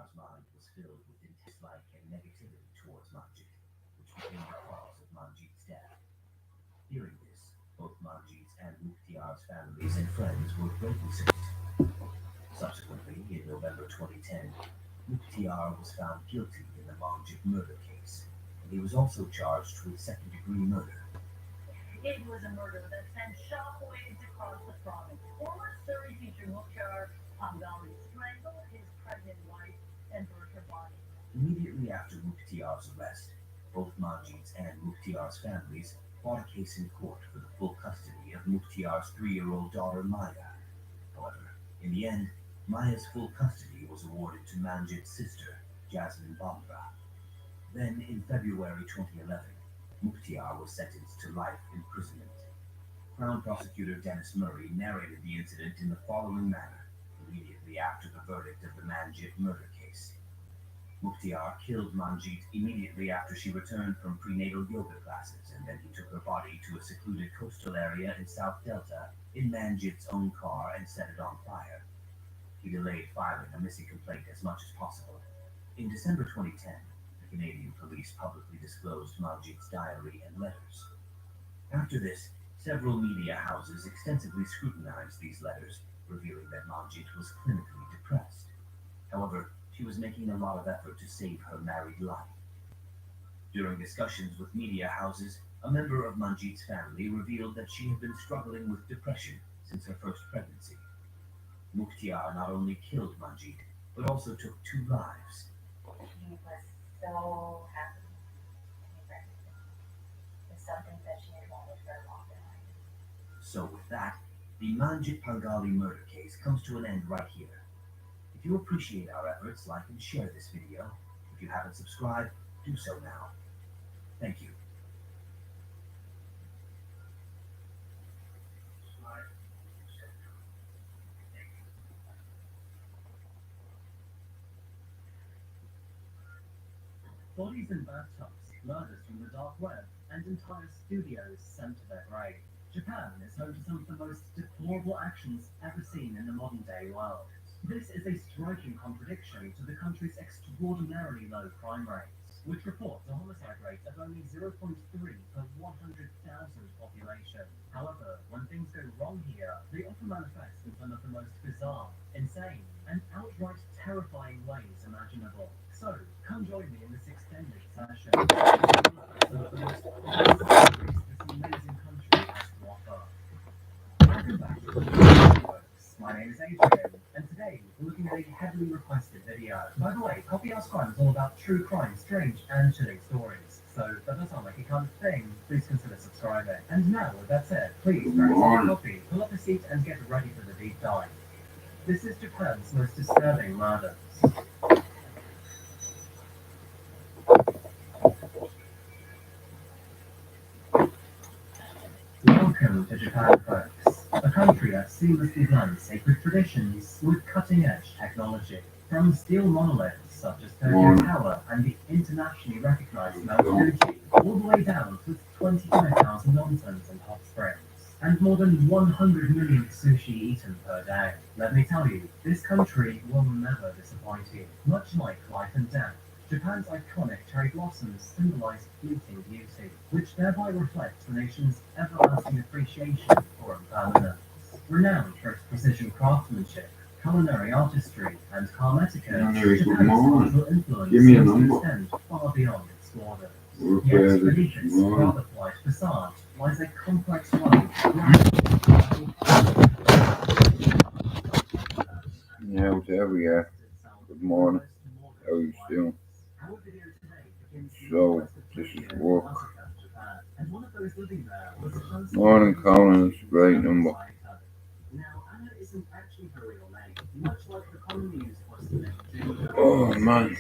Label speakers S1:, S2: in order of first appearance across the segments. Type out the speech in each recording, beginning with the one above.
S1: Mukhtiar's mind was filled with intense dislike and negativity towards Manjit, which became the cause of Manjit's death. Hearing this, both Manjit's and Mukhtiar's families and friends were greatly saddened. Subsequently, in November 2010, Mukhtiar was found guilty in the Manjit murder case, and he was also charged with second-degree murder.
S2: It was a murder that sent shockwaves across the province. Former Surrey teacher Mukhtar Pangali strangled his pregnant wife and burnt her body.
S1: Immediately after Mukhtiar's arrest, both Manjit's and Mukhtiar's families brought a case in court for the full custody of Mukhtiar's 3-year-old daughter Maya. However, in the end, Maya's full custody was awarded to Manjit's sister, Jasmine Bamra. Then, in February 2011, Mukhtiar was sentenced to life imprisonment. Crown Prosecutor Dennis Murray narrated the incident in the following manner, immediately after the verdict of the Manjit murder case. Mukhtiar killed Manjit immediately after she returned from prenatal yoga classes, and then he took her body to a secluded coastal area in South Delta in Manjit's own car and set it on fire. He delayed filing a missing complaint as much as possible. In December 2010, the Canadian police publicly disclosed Manjit's diary and letters. After this, several media houses extensively scrutinized these letters, revealing that Manjit was clinically depressed. However, she was making a lot of effort to save her married life. During discussions with media houses, a member of Manjit's family revealed that she had been struggling with depression since her first pregnancy. Mukhtiar not only killed Manjit, but also took 2 lives.
S3: He was so happy in his pregnancy. It's something that she had wanted for a long time.
S1: So with that, the Manjit Pangali murder case comes to an end right here. If you appreciate our efforts, like and share this video. If you haven't subscribed, do so now. Thank you.
S4: Bodies in bathtubs, murders from the dark web, and entire studios sent to their grave. Japan is home to some of the most deplorable actions ever seen in the modern-day world. This is a striking contradiction to the country's extraordinarily low crime rates, which report a homicide rate of only 0.3 per 100,000 population. However, when things go wrong here, they often manifest in some of the most bizarre, insane, and outright terrifying ways imaginable. So, come join me in this extended session. This amazing country has to offer. Welcome back to the video. My name is Adrian, and today we're looking at a heavily requested video. By the way, Coffee House Crime is all about true crime, strange and chilling stories. So if that does sound like a kind of thing, please consider subscribing. And now, with that said, please grab some coffee, pull up a seat, and get ready for the deep dive. This is Japan's most disturbing murders. Welcome to Japan, folks, a country that seamlessly blends sacred traditions with cutting-edge technology. From steel monoliths such as Tokyo Tower and the internationally recognized Mount Fuji, all the way down to its 25,000 ontons and hot springs, and more than 100 million sushi eaten per day. Let me tell you, this country will never disappoint you. Much like life and death, Japan's iconic cherry blossoms symbolize fleeting beauty, which thereby reflects the nation's everlasting appreciation for impermanence. Renowned for its precision craftsmanship, culinary artistry, and cosmetica, Japan's cultural influence seems to extend far beyond its borders. Yet beneath its rather polite facade lies a complex one.
S5: Yeah, there we are. Good morning. How are you doing? So, this is work. Morning, Colin. It's a great number. Oh, man.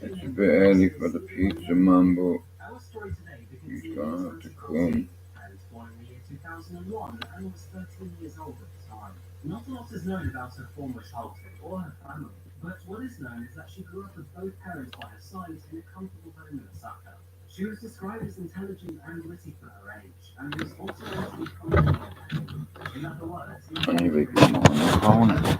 S5: It's a bit early for the pizza man, but he's gonna have to come.
S4: Not a lot is known about her former childhood or her family, but what is known is that she grew up with both parents by her side in a comfortable home in Osaka. She was described as intelligent and witty for her age, and was also actually confident. In other words,
S5: Anyway, good morning, Colin.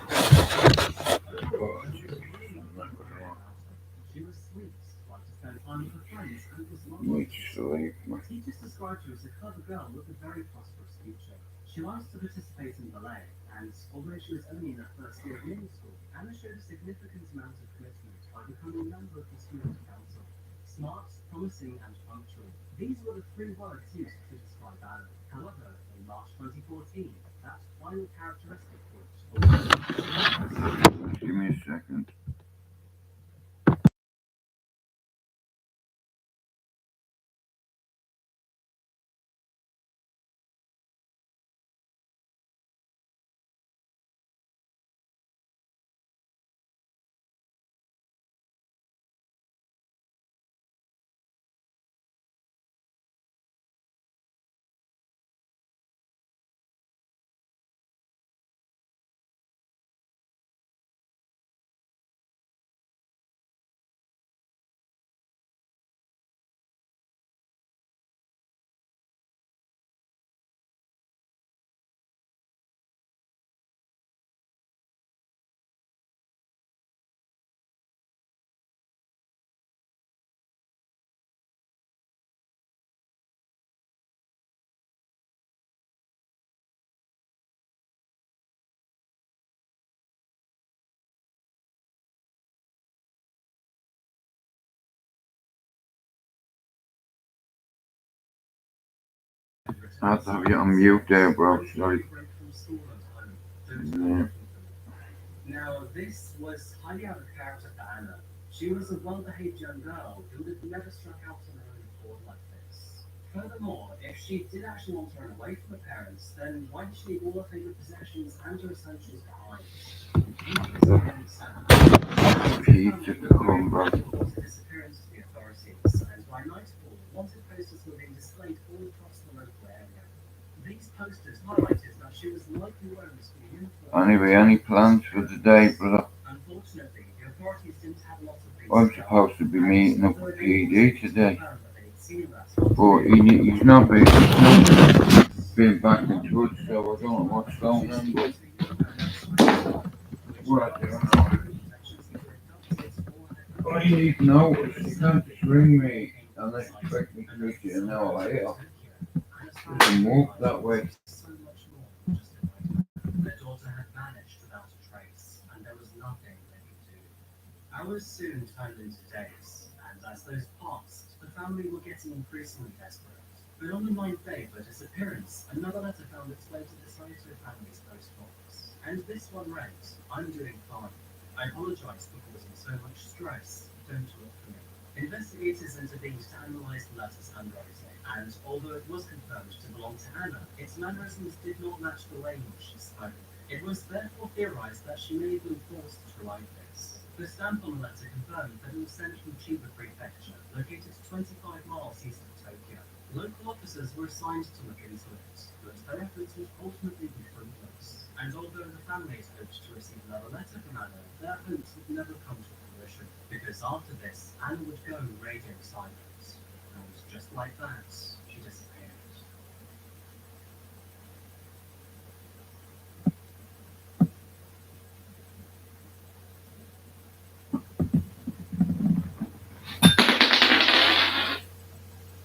S4: and was loved
S5: Need
S4: by
S5: to sleep, man.
S4: teachers described her as a clever girl with a very prosperous future. She likes to participate in ballet, and although she was only in her first year of middle school, Anna showed a significant amount of commitment by becoming a member of the student council. Smart, promising, and punctual. These were the three words used to describe Anna. However, in March 2014, that final characteristic which
S5: Give me a second. I have to have you on mute there, bro. Sorry. Yeah.
S4: Now, this was highly out of character for Anna. She was a well-behaved young girl who would have never struck out on her own accord like this. Furthermore, if she did actually want to run away from her parents, then why did she leave all her favorite possessions and her essentials behind?
S5: Pizza to come, bro.
S4: Disappearance to the authorities, and by nightfall, wanted posters were being displayed all across the local area. These posters highlighted that she was likely wearing school uniform.
S5: Anyway, any plans for the day, brother?
S4: Unfortunately, the authorities didn't have a lot of things.
S5: I'm supposed to be meeting up with PD today, but he's not been back in touch, so I don't know what's going on. But what I don't know. All you need to know is you can't just ring me and expect me to meet you an hour later. You can walk that way.
S4: Their daughter had vanished without a trace, and there was nothing they could do. Hours soon turned into days, and as those passed, the family were getting increasingly desperate. But on the ninth day of her disappearance, another letter found its way to the Saito family's post box. And this one read, "I'm doing fine. I apologize for causing so much stress. Don't look for me." Investigators intervened to analyze the letter's handwriting, and although it was confirmed to belong to Anna, its mannerisms did not match the way in which she spoke. It was therefore theorized that she may have been forced to write this. The stamp on the letter confirmed that it was sent from Chiba Prefecture, located 25 miles east of Tokyo. Local officers were assigned to look into it, but their efforts would ultimately be fruitless. And although the families hoped to receive another letter from Anna, their hopes would never come to fruition, because after this, Anna would go radio silent. And just like that, she disappeared.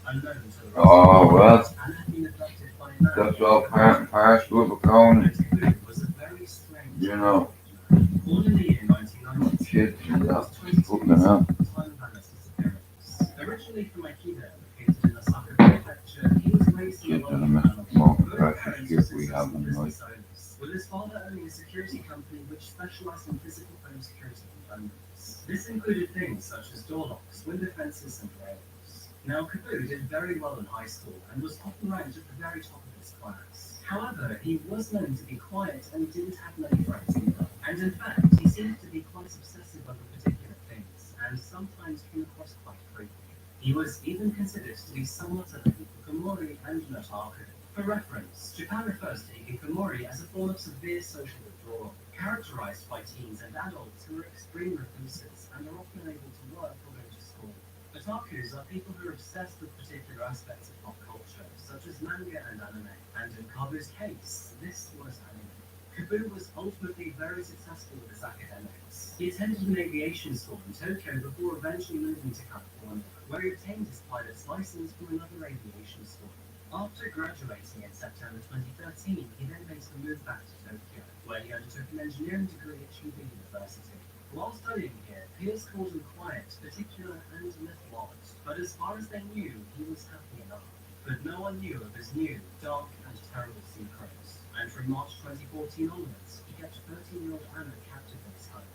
S4: Unknown to the rest
S5: Oh, well,
S4: Anna had been abducted by a man.
S5: that's all part and parcel of a cone.
S4: It was a very strange
S5: You know,
S4: born in the year 1992.
S5: kids and
S4: Anna
S5: that.
S4: was 22
S5: Fucking hell.
S4: at the time of Anna's disappearance. Originally from Akita, located in Osaka Prefecture, he was raised in a
S5: Kids are the
S4: local
S5: most
S4: family.
S5: more
S4: Both
S5: precious
S4: parents
S5: gift
S4: were
S5: we have
S4: successful
S5: in life.
S4: business owners, with his father owning a security company which specialized in physical home security components. This included things such as door locks, window fences, and rails. Now, Kabu did very well in high school and was often ranked at the very top of his class. However, he was known to be quiet and didn't have many friends either. And in fact, he seemed to be quite obsessive over particular things, and sometimes came across quite creepy. He was even considered to be somewhat of a hikikomori and notaku. For reference, Japan refers to hikikomori as a form of severe social withdrawal, characterized by teens and adults who are extreme recluses and are often unable to work or go to school. Otakus are people who are obsessed with particular aspects of pop culture, such as manga and anime, and in Kabu's case, this was anime. Kaboo was ultimately very successful with his academics. He attended an aviation school in Tokyo before eventually moving to California, where he obtained his pilot's license from another aviation school. After graduating in September 2013, he then made the move back to Tokyo, where he undertook an engineering degree at Chuba University. While studying here, peers called him quiet, particular, and little odd, but as far as they knew, he was happy enough. But no one knew of his new, dark, and terrible secrets. And from March 2014 onwards, he kept 13-year-old Anna captive in his home.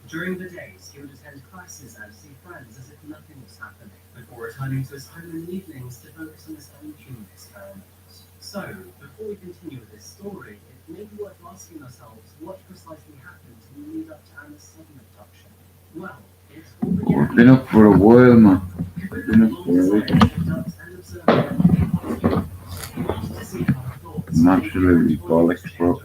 S4: During the days, he would attend classes and see friends as if nothing was happening, before returning to his home in the evenings to focus on his own human experiments. So, before we continue with this story, it may be worth asking ourselves what precisely happened in the lead up to Anna's sudden abduction. Well, it all began.
S5: Been up for a while, man.
S4: Kaboo
S5: Been
S4: had
S5: up
S4: long
S5: for a
S4: desired
S5: while.
S4: to abduct and observe everything possible. He wanted to see how thoughts
S5: I'm absolutely bollocks, bro.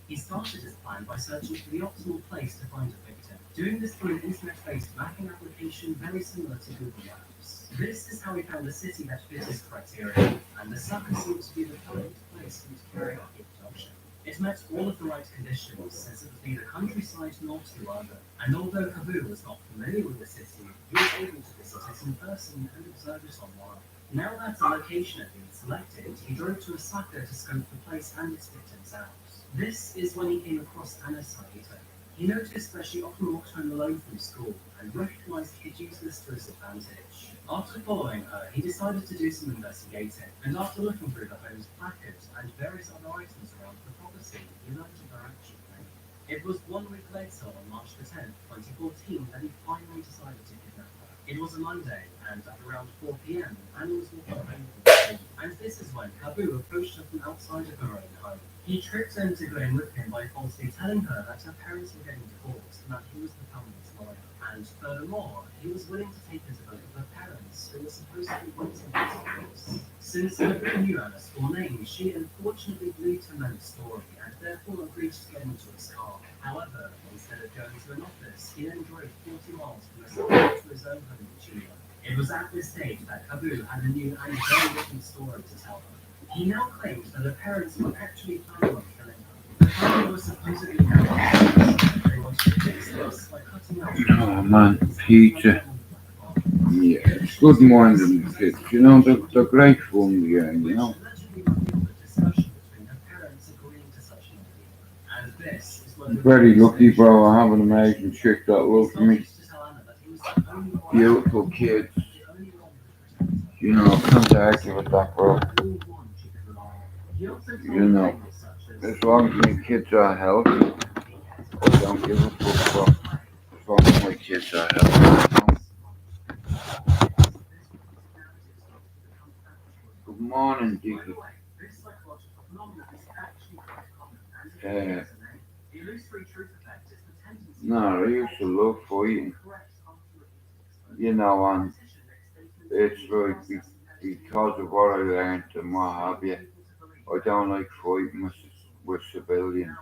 S4: He started his plan by searching for the optimal place to find a victim, doing this through an internet-based mapping application very similar to Google Maps. This is how he found a city that fit his criteria, and the sucker seemed to be the perfect place for him to carry out the abduction. It met all of the right conditions, since it would be the countryside not too urban, and although Kaboo was not familiar with the city, he was able to visit it in person and observe it online. Now that the location had been selected, he drove to Osaka to scope the place and its victims out. This is when he came across Anna Saito. He noticed that she often walked home alone from school and recognized he could use this to his advantage. After following her, he decided to do some investigating, and after looking through the home's placards and various other items around the property, he learned of her actual name. It was 1 week later, on March the 10th, 2014, that he finally decided to kidnap her. It was a Monday, and at around 4 p.m., Anna was walking home from school, and this is when Kaboo approached her from outside of her own home. He tricked her into going with him by falsely telling her that her parents were getting divorced and that he was the family's lawyer. And furthermore, he was willing to take her to both of her parents, who were supposedly waiting for divorce. Since Kaboo knew Anna's full name, she unfortunately believed her man's story and therefore agreed to get into his car. However, instead of going to an office, he then drove 40 miles from his home to his own home in Chile. It was at this stage that Kaboo had a new and very different story to tell her. He now claimed that her parents were actually planning on killing her. The family was supposedly married. They wanted to fix this by cutting out.
S5: Oh man, pizza. Yeah, it's good minding the kids. You know, they're great fun, yeah, you know. Very lucky, bro. I have an amazing chick that loves me. Beautiful kids. You know, I can't argue with that, bro. You know, as long as my kids are healthy, I don't give a fuck, bro. As long as my kids are healthy. Good morning, Dickie. No, I used to love fighting. You know, and it's like because of what I learned and what have you, I don't like fighting with civilians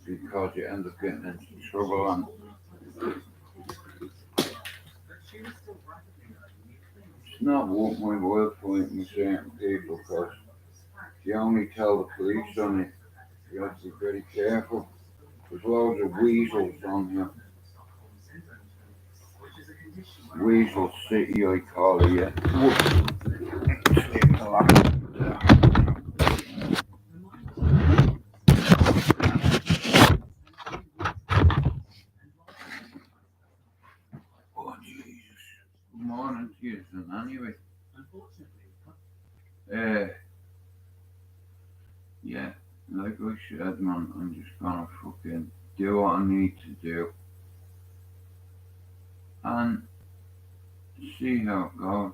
S5: because you end up getting into trouble and it's not worth my while fighting with certain people because you only tell the police on it. You have to be very careful. There's loads of weasels on here. Weasel City, I call it, yeah. Oh, Jesus. Good morning to you, son. Anyway. Yeah, like I said, man, I'm just gonna fucking do what I need to do and see how it goes.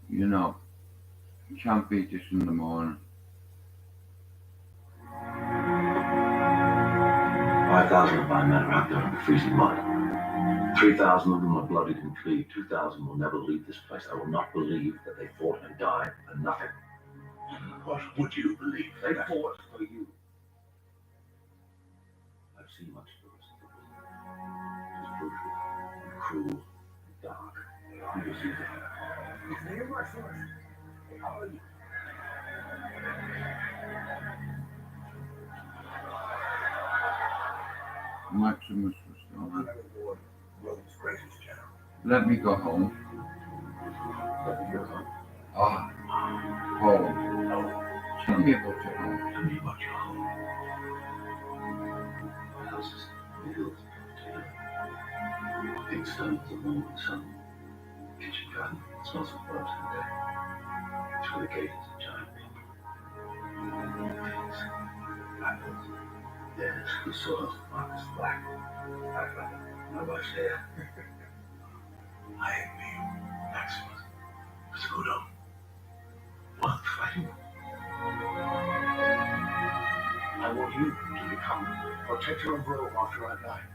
S5: You know, you can't beat this in the morning.
S6: 5,000 of my men are out there in the freezing mud. 3,000 of them are bloodied and cleaved. 2,000 will never leave this place. I will not believe that they fought and died for nothing. What would you believe? They fought for you. I've seen much worse. It was brutal and cruel, dark. You just need to
S1: Very much so. How are you?
S5: Maximus was
S1: I'm
S5: gone.
S1: on board Rome's greatest general.
S5: Let me go home.
S1: Let me go home.
S5: Ah, home.
S1: Oh,
S5: Tell me about your home.
S6: tell me about your home. My house is built to big stones of moon and sun. Kitchen garden smells of herbs in the day. Through the gate is a giant pink. Figs, apples. Yes, the soil's mark is black. Like my wife's hair. I hate me, Maximus. Scudo. What fighting?
S1: I want you to become protector of Rome after I die.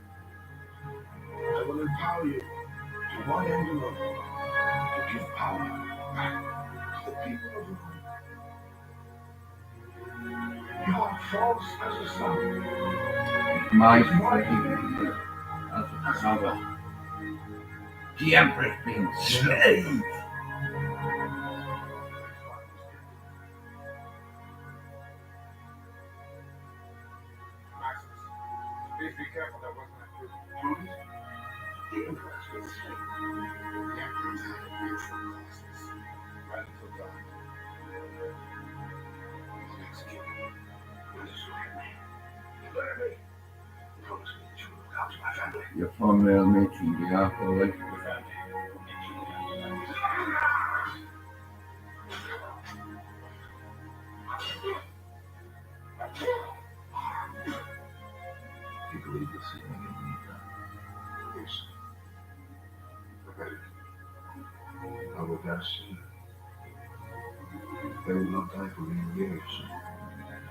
S1: I will empower you to one end alone, to give power back to the people of Rome. You are false as a sun.
S5: My fucking as a brother. The Emperor's being slain.
S1: Maximus, please be careful that wasn't a good.
S6: The Emperor's been slain.
S1: The Emperor's had a beautiful process. Right until dawn. He's executed.
S6: Will you swear me? Swear me. Promise me that you will look out for my family.
S5: Your family will meet you in the afterlife.
S1: Your family will meet you in the
S6: Do you believe you'll see me in the meantime?
S1: Yes. Forget it. I will die soon. They will not die for many years.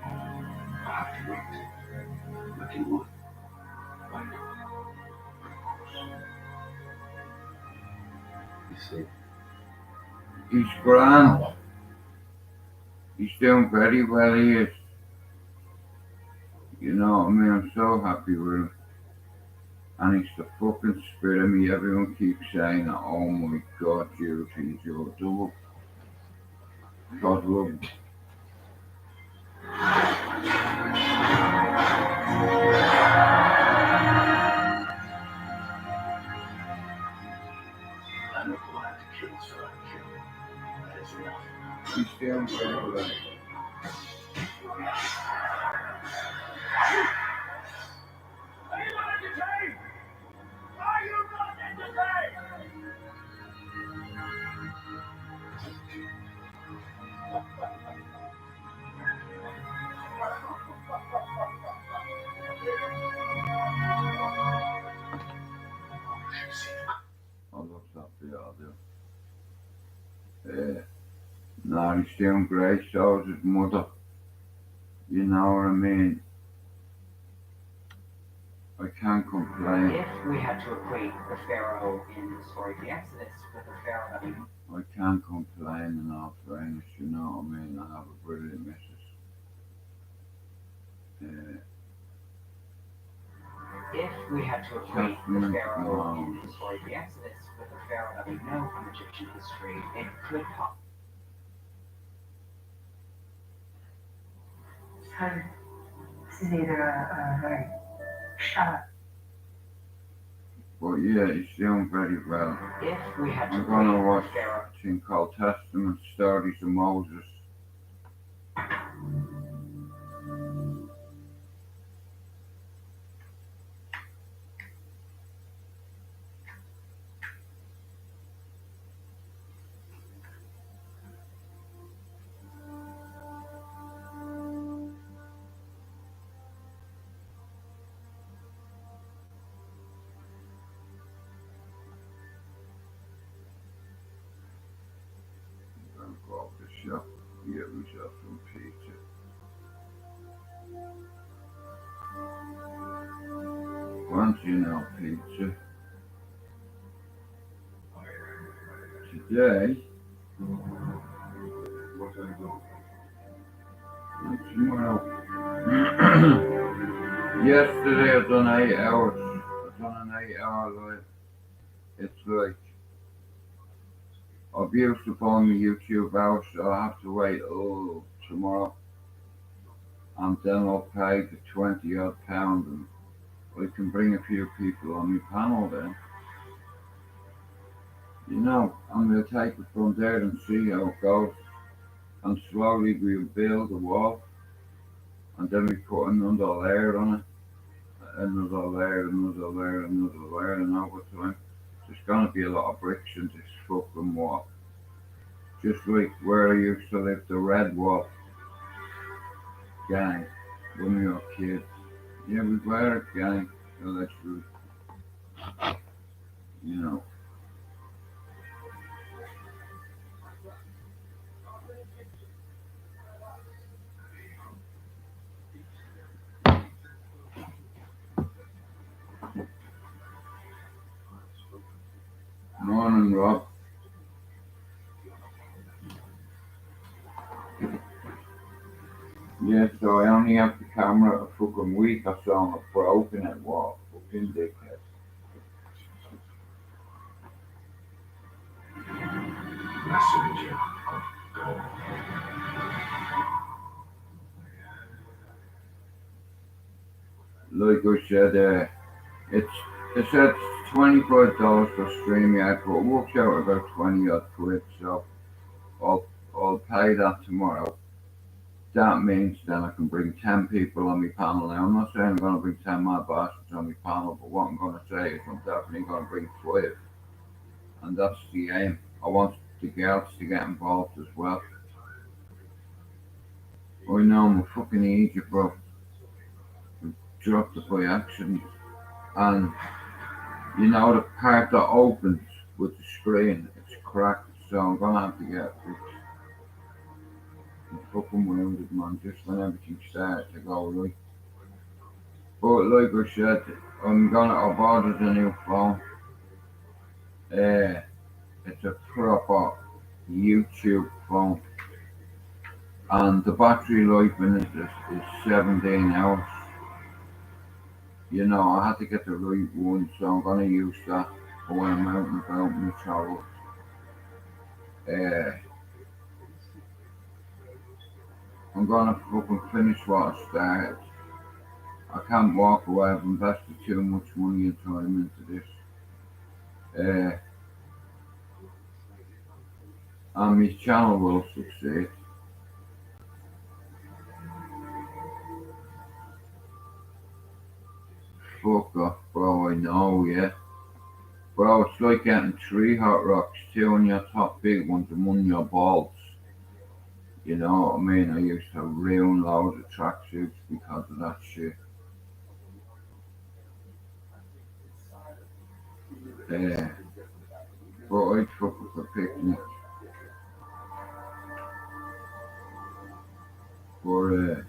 S6: I have to wait. Like you would. Like, of course. You see,
S5: He's grand. He's doing very well, he is. You know what I mean? I'm so happy with him. And he's the fucking spirit of me. Everyone keeps saying that, oh my god, Eugene, you're double. God love him.
S6: I know who I have to kill, so I kill. That is enough.
S5: He's doing very well.
S1: Are you not entertained? Are you not entertained?
S5: I love that bit, I do. No, he's doing great, so is his mother. You know what I mean? I can't complain.
S7: If we had to equate the Pharaoh in the story of the Exodus with the Pharaoh that we
S5: I can't complain in all fairness, you know what I mean? I have a brilliant missus.
S7: if we had to equate the Pharaoh in the story of the Exodus with the Pharaoh that we know from Egyptian history, it could pop.
S8: So, this is either a very shallow.
S5: But yeah, he's doing very well.
S7: If we had to
S5: I'm gonna
S7: equate
S5: watch
S7: the Pharaoh
S5: a thing called Testament Stories of Moses. I'm gonna go up the shop and get myself some pizza. Fancy now pizza. Today,
S1: What can I do?
S5: and tomorrow. Yesterday I done 8 hours. I done an 8-hour live. It's like, I'll be able to phone my YouTube out, so I'll have to wait tomorrow, and then I'll pay the 20 odd pound, and I can bring a few people on my panel then. You know, I'm going to take it from there and see how it goes, and slowly we'll build a wall, and then we put another layer on it, another layer, another layer, another layer, and over time, there's going to be a lot of bricks in this fucking wall. Just like where I used to live, the red wall gang, when we were kids. Yeah, we were a gang, allegedly. You know. Morning, Rob. Yeah, so I only have the camera a fucking week or so, and I've broken it. What fucking dickhead.
S6: Messenger of God.
S5: Like I said, it said $25 for StreamYard, but it works out about 20 odd quid, so I'll pay that tomorrow. That means then I can bring 10 people on my panel. Now, I'm not saying I'm going to bring 10 mad bastards on my panel, but what I'm going to say is I'm definitely going to bring 5. And that's the aim. I want the girls to get involved as well. I know I'm a fucking idiot, bro. I dropped it by accident. And you know the part that opens with the screen, it's cracked, so I'm going to have to get it fixed. I'm fucking wounded, man, just when everything started to go right. But like I said, I've ordered a new phone. It's a proper YouTube phone. And the battery life in it is 17 hours. You know, I had to get the right one, so I'm gonna use that for when I'm out and about in the travel. I'm gonna fucking finish what I started. I can't walk away. I've invested too much money and time into this. And my channel will succeed. Fuck off, bro, I know, yeah. Bro, it's like getting 3 hot rocks, 2 on your top big ones and 1 on your balls. You know what I mean? I used to ruin loads of tracksuits because of that shit. But I'd fuck up a picnic. But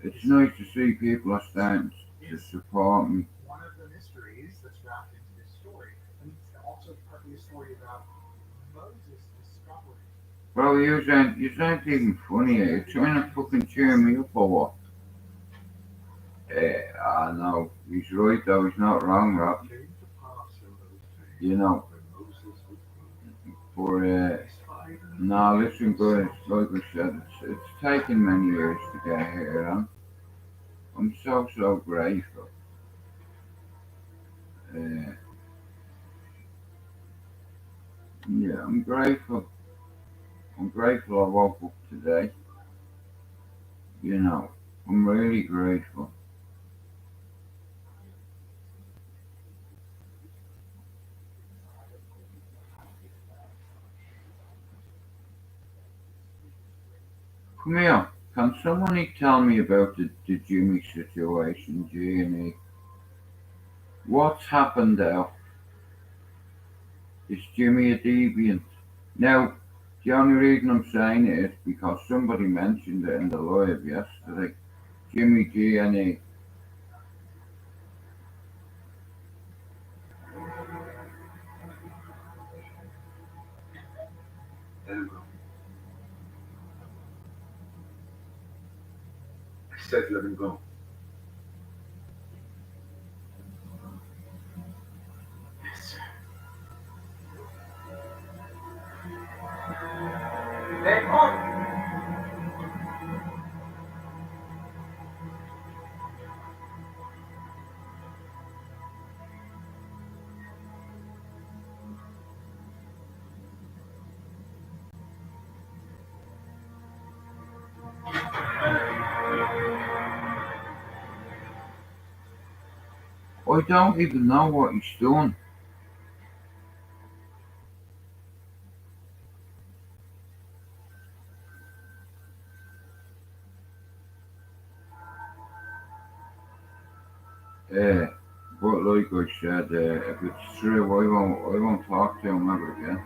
S5: it's nice to see people are starting to support me.
S4: One of the mysteries that's wrapped into this story, and it's also partly a story about Moses' discovery.
S5: Bro, you ain't even funny. You're trying to fucking cheer me up or what? I know. He's right though. He's not wrong, Rob. You know. But no, listen, guys. Like I said, it's taken many years to get here, and I'm so grateful. Yeah, I'm grateful. I'm grateful I woke up today. You know, I'm really grateful. Come here. Can somebody tell me about the Jimmy situation, G&E? What's happened there? Is Jimmy a deviant? Now, the only reason I'm saying it is because somebody mentioned it in the live yesterday. Jimmy G&E.
S6: Let him go. I said let him go.
S5: I don't even know what he's doing. But like I said, if it's true, I won't talk to him ever again.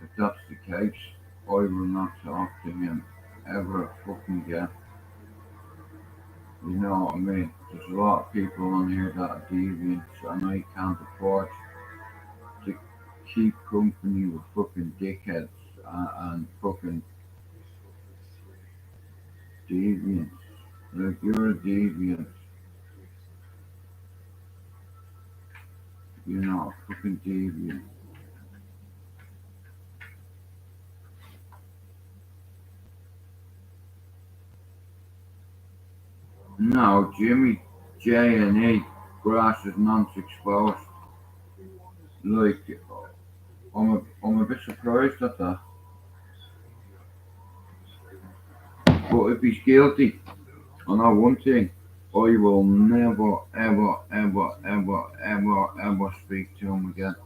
S5: If that's the case, I will not talk to him ever fucking again. You know what I mean? There's a lot of people on here that are deviants, and I can't afford to keep company with fucking dickheads and fucking deviants. Like, you're a deviant. You're not a fucking deviant. No, Jimmy J&E, grass is non-exposed. Like, I'm a bit surprised at that. But if he's guilty, I know one thing, I will never, ever, ever, ever, ever, ever speak to him again.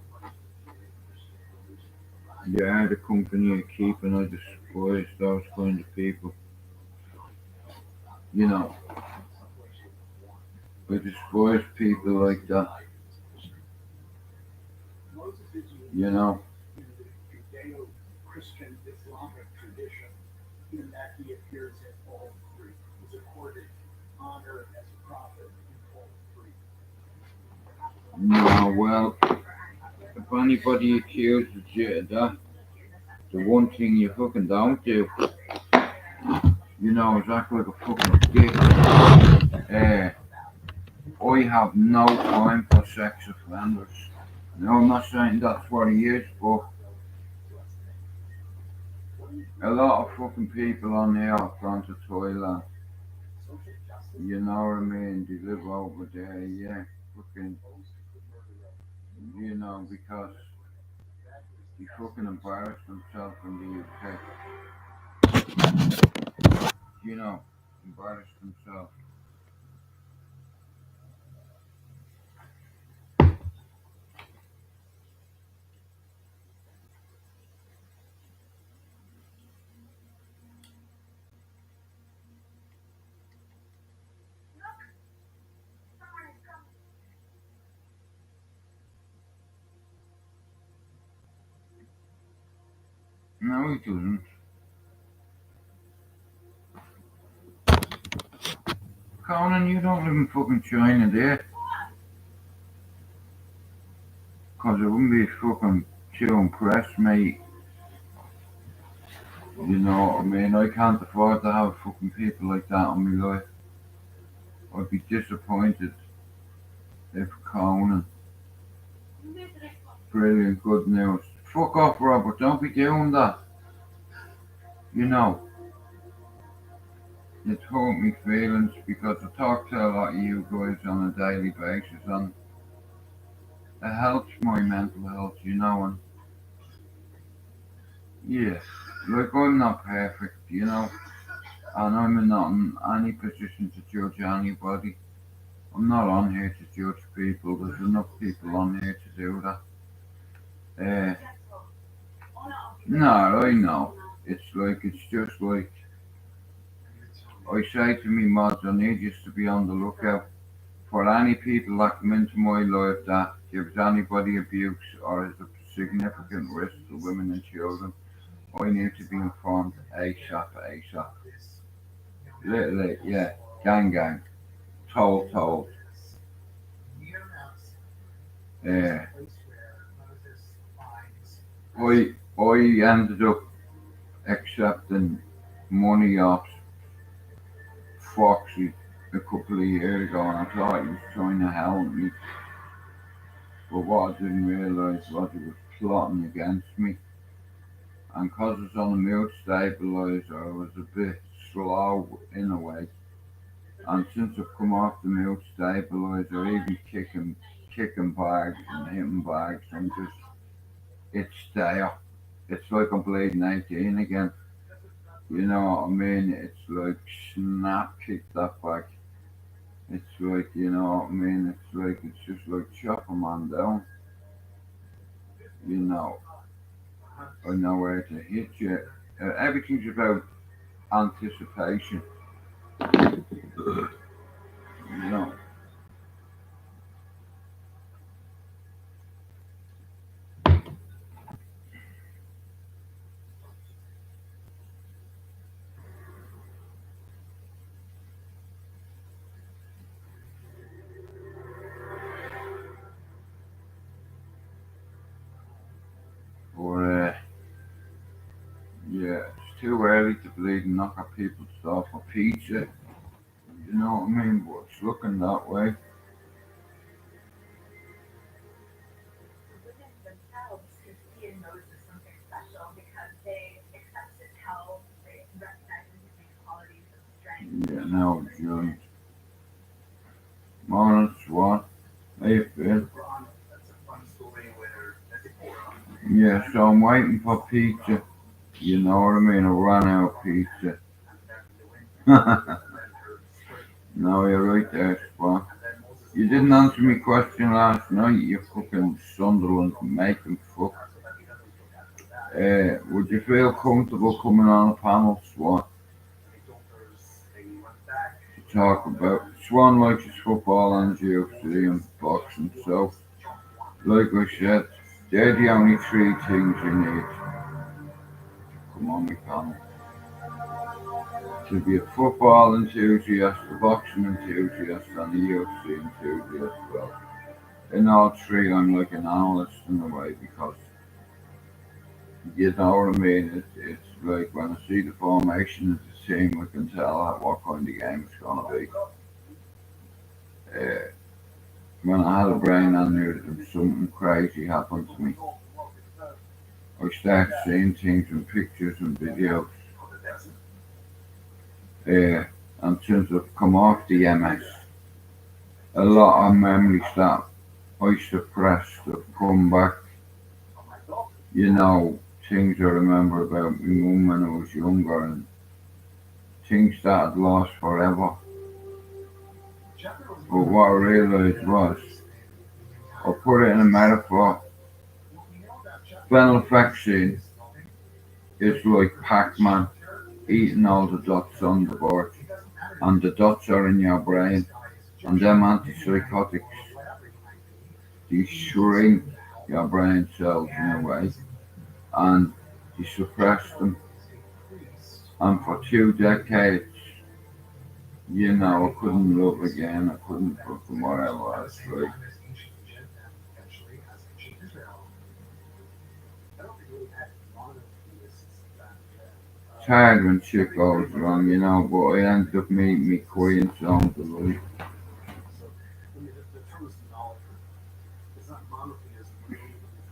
S5: They are the company I keep, and I despise those kind of people. You know, I despise people like that. You know,
S9: Judeo-Christian Islamic tradition, in that he appears in all three, is accorded honor as a prophet in all three.
S5: no, well, if anybody accuses you of that, the one thing you fucking don't do, you know, is act like a fucking dick. I have no time for sex offenders. No, I'm not saying that's what he is, but a lot of fucking people on there have gone to Thailand. You know what I mean? They live over there, yeah. Fucking, you know, because he fucking embarrassed himself in the UK. You know, embarrassed himself. No, he doesn't. Conan, you don't live in fucking China there. Cause I wouldn't be fucking too impressed, mate. You know what I mean? I can't afford to have fucking people like that in my life. I'd be disappointed if Conan. Brilliant, good news. Fuck off, Robert. Don't be doing that. You know, it hurt me feelings because I talk to a lot of you guys on a daily basis, and it helps my mental health, you know, and yeah, like I'm not perfect, you know, and I'm not in any position to judge anybody. I'm not on here to judge people. There's enough people on here to do that. No, I know. It's just like I say to me mods, I need you to be on the lookout for any people that come into my life that gives anybody abuse or is a significant risk to women and children. I need to be informed ASAP, ASAP. Literally, yeah, gang, told. Yeah. I ended up accepting money off Foxy a couple of years ago, and I thought he was trying to help me. But what I didn't realise was he was plotting against me. And 'cause it's on a milk stabilizer, I was a bit slow in a way. And since I've come off the milk stabilizer, even kicking bags and hitting bags, it's there. It's like I'm bleeding 18 again. You know what I mean? It's like snap kick that back. It's like, you know what I mean? It's just like chop a man down. You know, I know where to hit you. Everything's about anticipation. You know. But yeah, it's too early to bleed and knock at people's door for pizza. You know what I mean? But it's looking that way.
S3: Women themselves could see and notice as something special because they accepted how they recognize and distinct qualities of strength.
S5: Yeah, now, Julie. Morning, Swan. How you feel?
S9: That's a fun story where that's a
S5: Yeah, so I'm waiting for pizza. You know what I mean? I ran out of pizza. No, you're right there, Swan. You didn't answer me question last night, you fucking Sunderland making fuck. Would you feel comfortable coming on a panel, Swan? To talk about Swan likes his football and UFC and boxing, so like I said, they're the only three things you need. Come on, my panel. To be a football enthusiast, a boxing enthusiast, and a UFC enthusiast. Well, in all three, I'm like an analyst in a way because you know what I mean. It's like when I see the formation of the team, I can tell what kind of game it's gonna be. When I had a brain aneurysm, something crazy happened to me. I started seeing things in pictures and videos. And since I've come off the MS, a lot of memories that I suppressed have come back. You know, things I remember about my mum when I was younger and things that I'd lost forever. But what I realised was, I put it in a metaphor. Venlafaxine is like Pac-Man eating all the dots on the board. And the dots are in your brain. And them antipsychotics, they shrink your brain cells in a way. And they suppress them. And for 2 decades, you know, I couldn't love again. I couldn't fucking whatever. It's like, it's hard when shit goes wrong, you know, but I ended up meeting me queen song to life.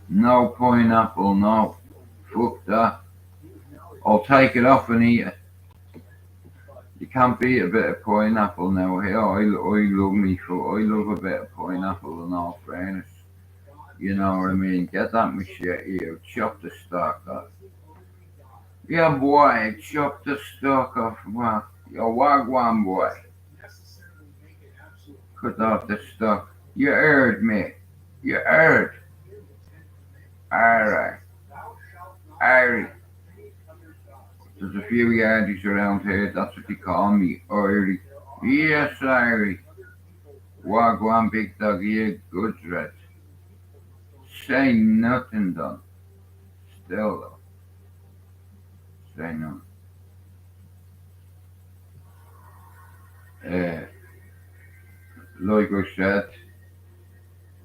S5: No pineapple, no. Fuck that. I'll take it off and eat it. You can't beat a bit of pineapple now here. I love me for I love a bit of pineapple in all fairness. You know what I mean? Get that machete out, chop the stalk off. Yeah boy, chop the stalk off. Well, you wagwan boy. Cut off the stalk. You heard me. You heard. Alright. Irie. There's a few yardies around here, that's what they call me, Irie. Yes, Irie. Wagwan big dog, you good red. Say nothing, done. Still though. Say nothing. Like I said,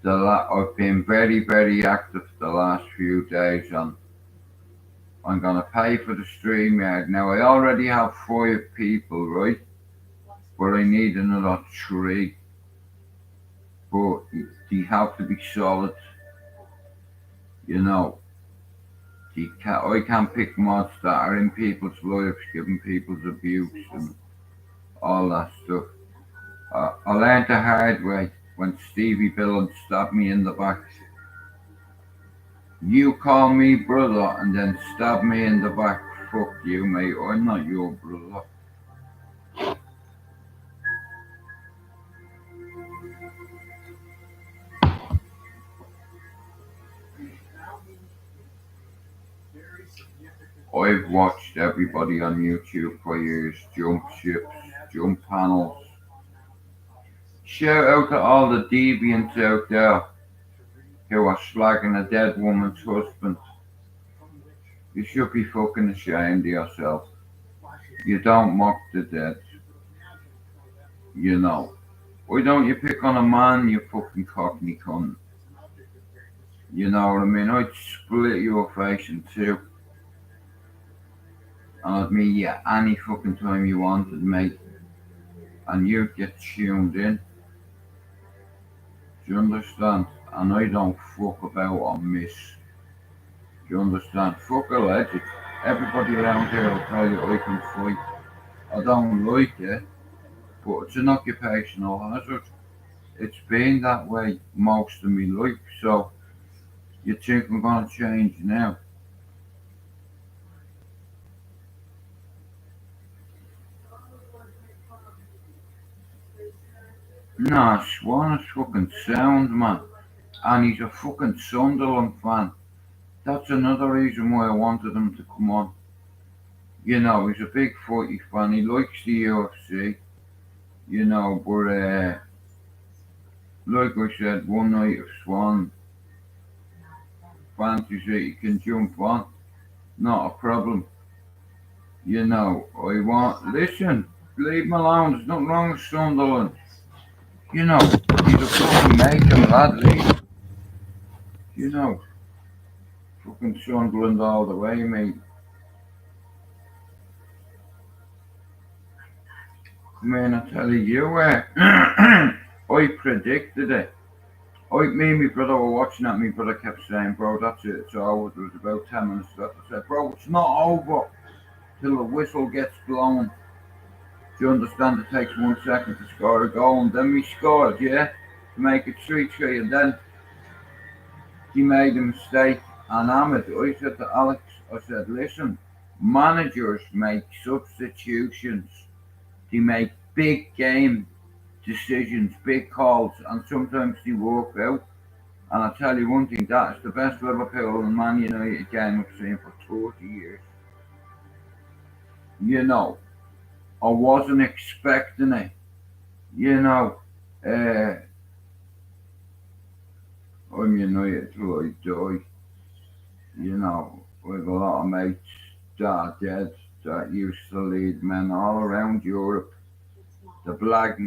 S5: I've been very, very active the last few days and I'm gonna pay for the StreamYard. Now I already have 5 people, right? But I need another 3. But they have to be solid. You know, I can't pick mods that are in people's lives, giving people's abuse and all that stuff. I learned the hard way when Stevie Billon stabbed me in the back. You call me brother and then stab me in the back. Fuck you, mate. I'm not your brother. I've watched everybody on YouTube for years, jump ships, jump panels. Shout out to all the deviants out there who are slagging a dead woman's husband. You should be fucking ashamed of yourself. You don't mock the dead. You know. Why don't you pick on a man, you fucking cockney cunt? You know what I mean? I'd split your face in two. And I'd meet you any fucking time you wanted, mate. And you'd get tuned in. Do you understand? And I don't fuck about or miss. Do you understand? Fuck alleged. Everybody around here will tell you I can fight. I don't like it, but it's an occupational hazard. It's been that way most of my life, so you think I'm gonna change now? Nah, Swan is fucking sound, man. And he's a fucking Sunderland fan. That's another reason why I wanted him to come on. You know, he's a big footy fan. He likes the UFC. You know, but like I said, one night of Swan fancies that he can jump on. Not a problem. You know, listen, leave him alone. There's nothing wrong with Sunderland. You know, he's a fucking major lad, Lee. You know, fucking Sunderland all the way, mate. Come in, I tell you, I predicted it. Me and my brother were watching that. My brother kept saying, bro, that's it, it's over. There was about 10 minutes left. I said, bro, it's not over till the whistle gets blown. Do you understand? It takes 1 second to score a goal, and then we scored, yeah, to make it 3-3, and then he made a mistake. And Ahmed, I said to Alex, I said, listen, managers make substitutions. They make big game decisions, big calls, and sometimes they work out. And I'll tell you one thing, that is the best Liverpool and Man United game I've seen for 30 years. You know, I wasn't expecting it. You know, I'm United till I die. You know, with a lot of mates that are dead that used to lead men all around Europe. The Black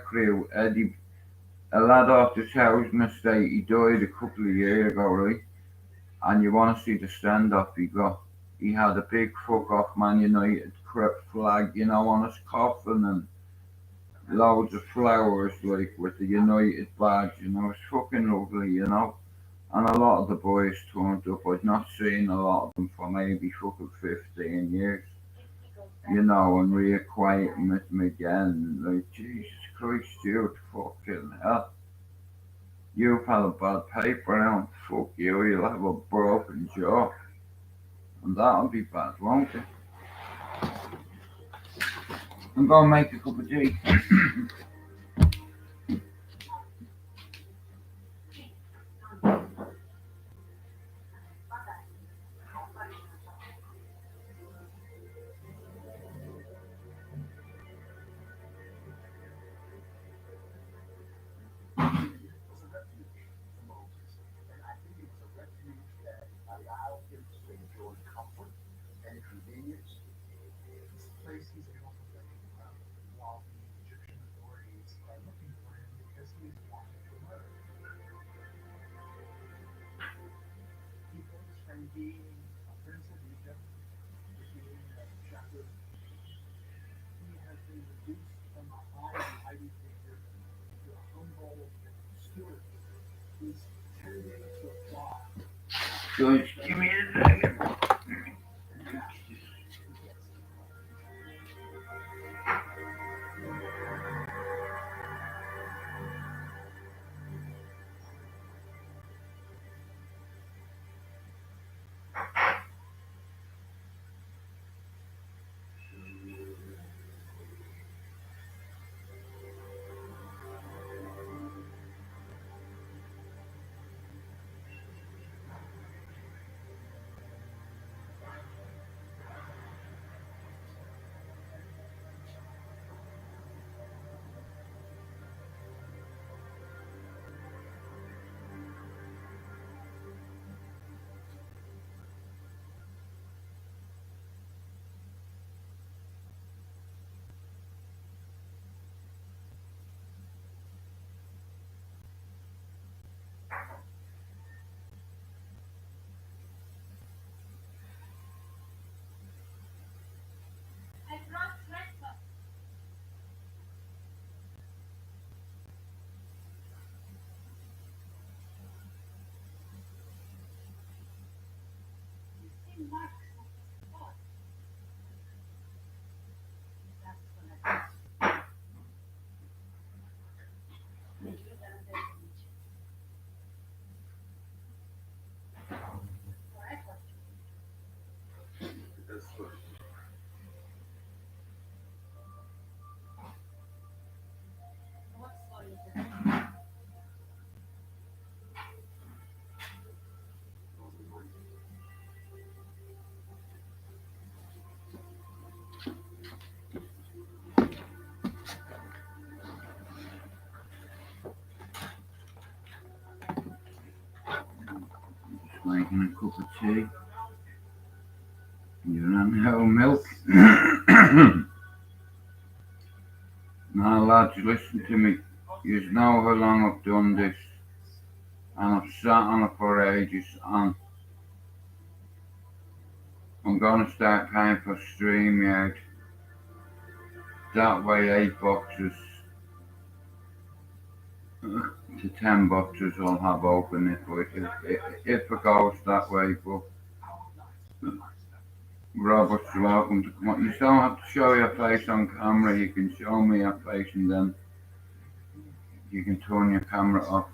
S5: Crew, Eddie, a lad off the Housing Estate, he died a couple of years ago, right? And you want to see the stand-off he got. He had a big fuck-off Man United flag, you know, on his coffin, and loads of flowers, like, with the United badge, you know. It's fucking lovely, you know. And a lot of the boys turned up. I'd not seen a lot of them for maybe fucking 15 years. You know, and reacquainting with me again. Like, Jesus Christ, dude, fucking hell. You've had a bad paper out. Fuck you, you'll have a broken jaw. And that'll be bad, won't it? I'm gonna make a cup of tea. Guys, give me a second. Just making a cup of tea. You ran out of milk. Now lads, listen to me. You know how long I've done this. And I've sat on it for ages, and I'm gonna start paying for StreamYard. That way 8 boxes to 10 boxes I'll have open if it goes that way, but Robert's welcome to come on. You don't have to show your face on camera, you can show me your face and then you can turn your camera off.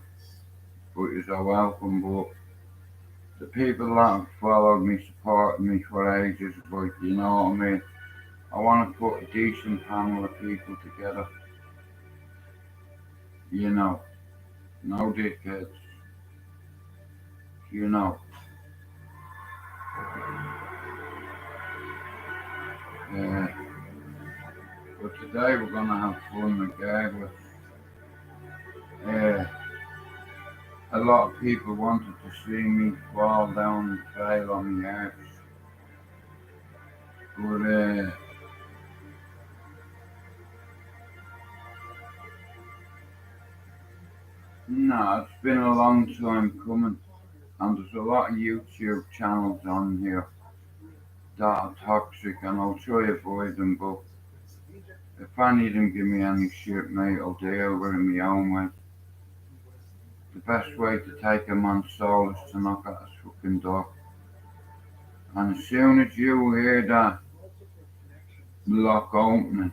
S5: But you're welcome, but the people that have followed me, supported me for ages, like, you know what I mean? I want to put a decent panel of people together. You know, no dickheads. You know. But today we're gonna have fun regardless. A lot of people wanted to see me fall down and fail on the arch. But no, it's been a long time coming, and there's a lot of YouTube channels on here that are toxic, and I'll try to avoid them, but if any of them give me any shit, mate, I'll deal with it my own way. The best way to take a man's soul is to knock at his fucking door. And as soon as you hear that lock opening,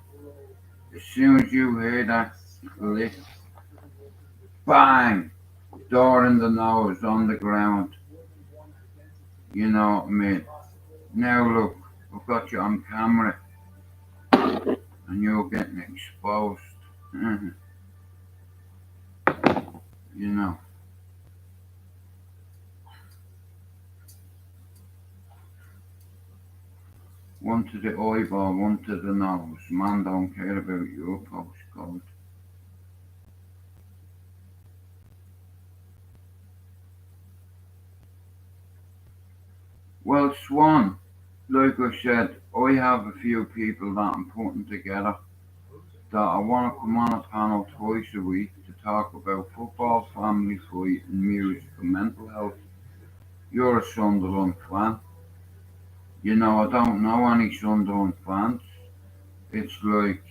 S5: as soon as you hear that click, bang, door in the nose, on the ground. You know what I mean? Now look, I've got you on camera, and you're getting exposed. You know. One to the eyeball, one to the nose. Man don't care about your postcode. Well, Swan, like I said, I have a few people that I'm putting together that I want to come on a panel twice a week to talk about football, family, fight, and music and mental health. You're a Sunderland fan. You know, I don't know any Sunderland fans. It's like,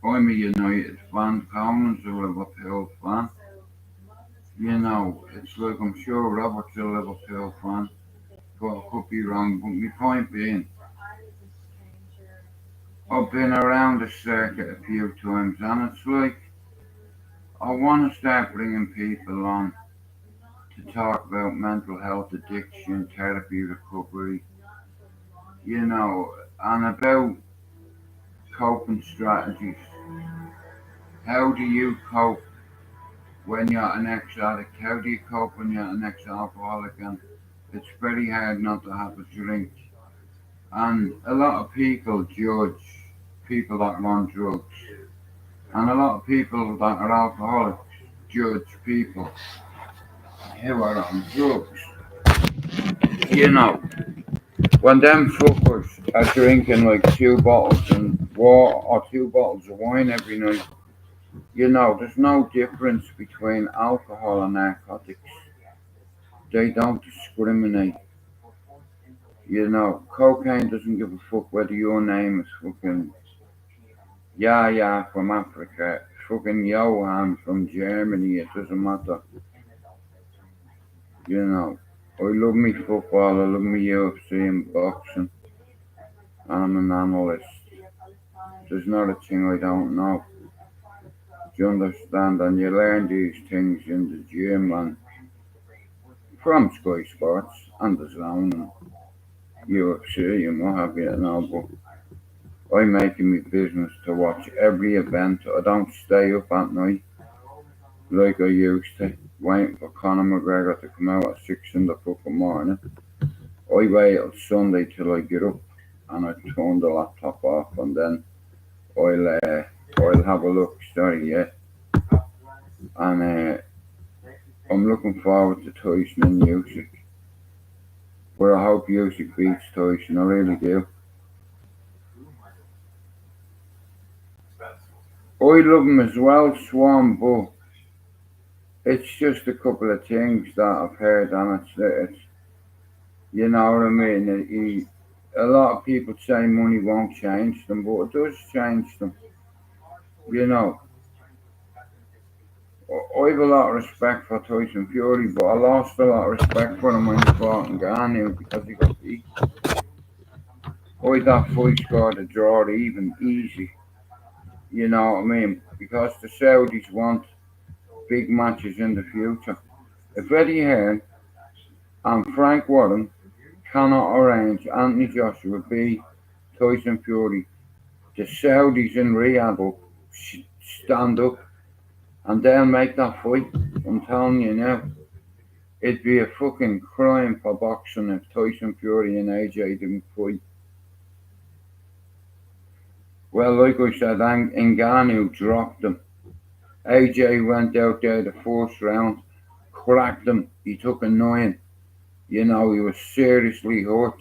S5: I'm a United fan, Colin's a Liverpool fan. You know, it's like, I'm sure Robert's a Liverpool fan. But I could be wrong, but my point being, I've been around the circuit a few times, and it's like, I want to start bringing people on to talk about mental health, addiction, therapy, recovery, you know, and about coping strategies. How do you cope when you're an ex-addict? How do you cope when you're an ex-alcoholic? And it's very hard not to have a drink. And a lot of people judge people that are on drugs. And a lot of people that are alcoholics judge people who are on drugs. You know, when them fuckers are drinking like 2 bottles of water or 2 bottles of wine every night, you know, there's no difference between alcohol and narcotics. They don't discriminate. You know, cocaine doesn't give a fuck whether your name is fucking Yaya from Africa, fucking Johan from Germany, it doesn't matter. You know, I love me football, I love me UFC and boxing. I'm an analyst. There's not a thing I don't know. Do you understand? And you learn these things in the gym and from Sky Sports and the Zone and UFC and what have you now, but I make it my business to watch every event. I don't stay up at night like I used to, waiting for Conor McGregor to come out at 6 in the fucking morning. I wait till Sunday till I get up and I turn the laptop off and then I'll have a look, sorry, yeah. And I'm looking forward to Tyson and Usyk. But I hope Usyk beats Tyson, I really do. I love him as well, Swan, but it's just a couple of things that I've heard, and it's you know what I mean. A lot of people say money won't change them, but it does change them. You know, I have a lot of respect for Tyson Fury, but I lost a lot of respect for him when he fought in Ghana because he got beat. That fight scored a draw even easy. You know what I mean? Because the Saudis want big matches in the future. If Eddie Hearn and Frank Warren cannot arrange Anthony Joshua beat Tyson Fury, the Saudis in Riyadh will stand up and they'll make that fight. I'm telling you now. It'd be a fucking crime for boxing if Tyson Fury and AJ didn't fight. Well, like I said, Ngannou dropped him. AJ went out there the first round, cracked him. He took a 9. You know, he was seriously hurt.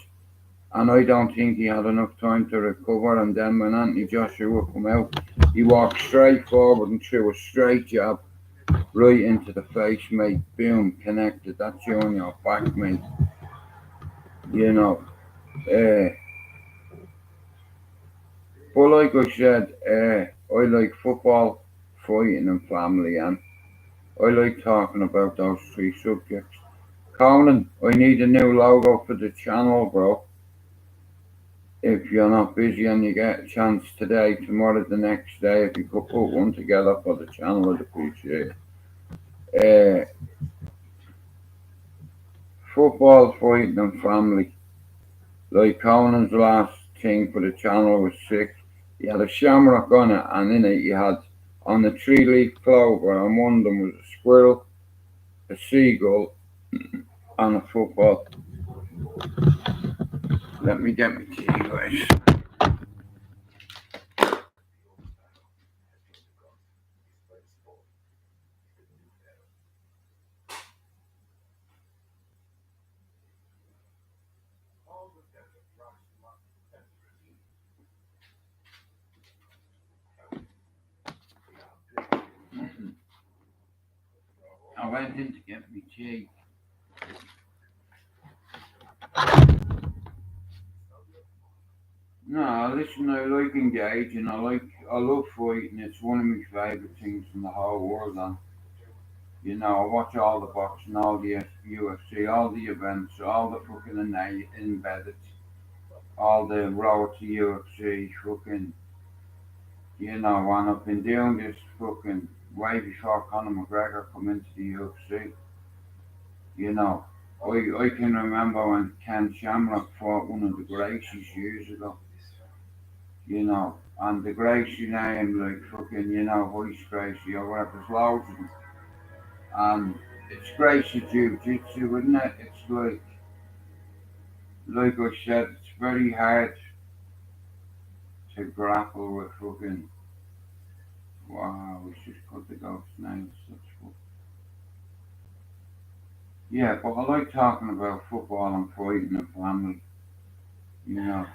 S5: And I don't think he had enough time to recover. And then when Anthony Joshua came out, he walked straight forward and threw a straight jab right into the face, mate. Boom, connected. That's you on your back, mate. You know. But like I said, I like football, fighting and family, and I like talking about those 3 subjects. Conan, I need a new logo for the channel, bro. If you're not busy and you get a chance today, tomorrow, the next day, if you could put one together for the channel, I'd appreciate it. Football, fighting and family. Like Conan's last thing for the channel was 6. He had a shamrock on it, and in it he had on the 3-leaf clover, and one of them was a squirrel, a seagull, and a football. Let me get my tea, guys. I went in to get my tea. No, listen, I like engaging. I love fighting. It's one of my favourite things in the whole world. And you know, I watch all the boxing, all the UFC, all the events, all the fucking embedded, all the road to UFC, fucking, you know. And I've been doing this fucking way before Conor McGregor come into the UFC. You know, I can remember when Ken Shamrock fought one of the Gracies years ago. You know, and the Gracie name, like fucking, you know, Hoist Gracie or whatever, there's loads of them. And it's Gracie Jiu-Jitsu, isn't it? It's like I said, it's very hard to grapple with fucking, wow, we just cut the ghost name, such. Yeah, but I like talking about football and fighting and family, you know.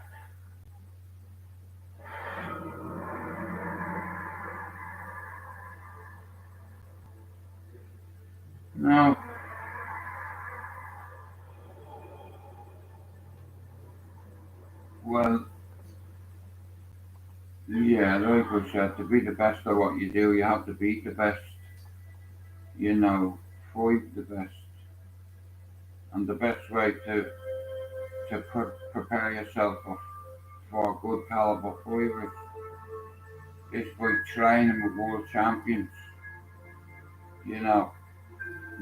S5: No. Well, yeah, like I said, to be the best at what you do, you have to beat the best, you know, fight the best. And the best way to prepare yourself for a good caliber fighter is by training with world champions. You know,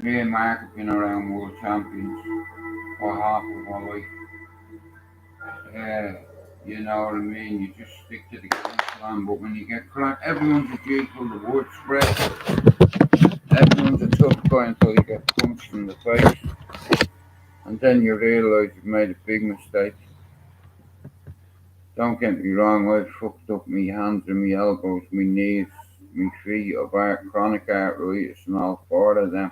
S5: me and Mark have been around world champions for half of our life. You know what I mean? You just stick to the game plan, but when you get cracked, everyone's a G till the word spread. Everyone's a tough guy until you get punched in the face. And then you realise you've made a big mistake. Don't get me wrong, I've fucked up my hands and my elbows, my knees, my feet, I've chronic arthritis and all four of them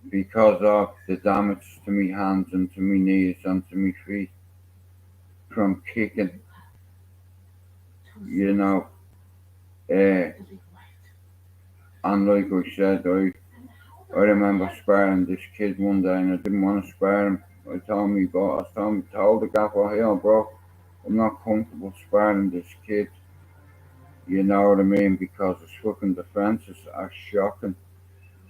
S5: because of the damage to my hands and to my knees and to my feet from kicking, you know. And like I said, I remember sparring this kid one day and I didn't want to spar him. I told the gaffer, hey bro, I'm not comfortable sparring this kid. You know what I mean? Because his fucking defences are shocking.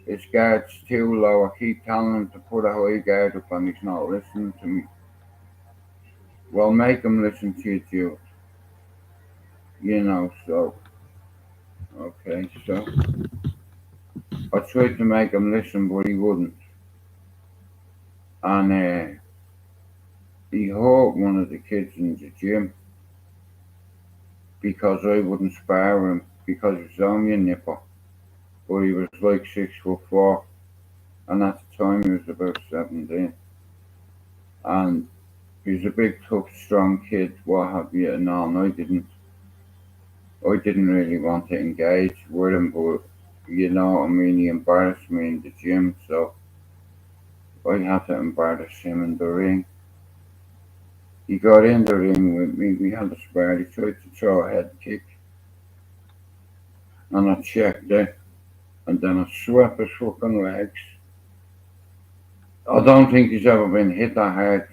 S5: His guard's too low. I keep telling him to put a high guard up and he's not listening to me. Well, make him listen to you, Jude. You know, so. Okay, so. I tried to make him listen, but he wouldn't. And he hurt one of the kids in the gym because I wouldn't spar him because he was only a nipper. But he was like 6'4", and at the time he was about 17. And he was a big, tough, strong kid, what have you, and all. And I didn't really want to engage with him, but you know what I mean, he embarrassed me in the gym, so I had to embarrass him in the ring. He got in the ring with me, we had a spar, he tried to throw a head kick, and I checked it, and then I swept his fucking legs. I don't think he's ever been hit that hard.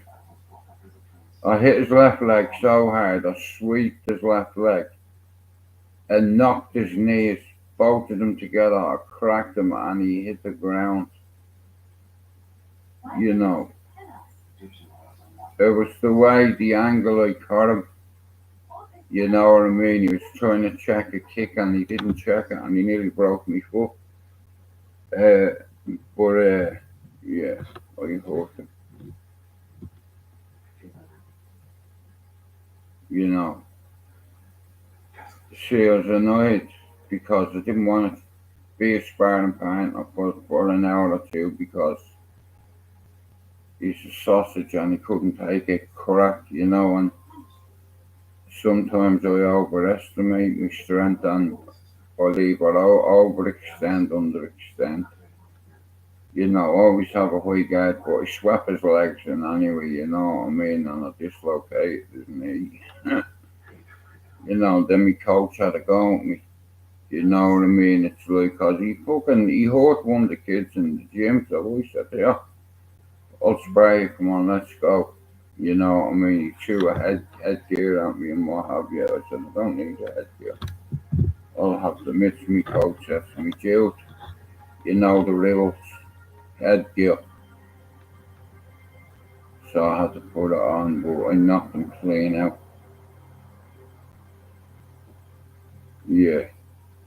S5: I hit his left leg so hard, I swept his left leg and knocked his knees, both of them together. I cracked him and he hit the ground. You know, it was the way, the angle I caught him. You know what I mean? He was trying to check a kick and he didn't check it and he nearly broke my foot. Yeah, I hurt him. You know, see, I was annoyed because I didn't want to be a sparring partner for an hour or two because he's a sausage and he couldn't take it correct, you know, and sometimes I overestimate my strength and I leave or overextend, underextend. You know, always have a high guard, but I swept his legs in anyway, you know what I mean, and I dislocated his knee. You know, then my coach had to go with me. You know what I mean? It's like, cause he hurt one of the kids in the gym, so I said, yeah, I'll spray you, come on, let's go. You know what I mean? He threw a headgear at me and what have you. I said, I don't need a headgear. I'll have to miss me coach, that's me Jude. You know the rules, headgear. So I had to put it on, but I knocked him clean out. Yeah,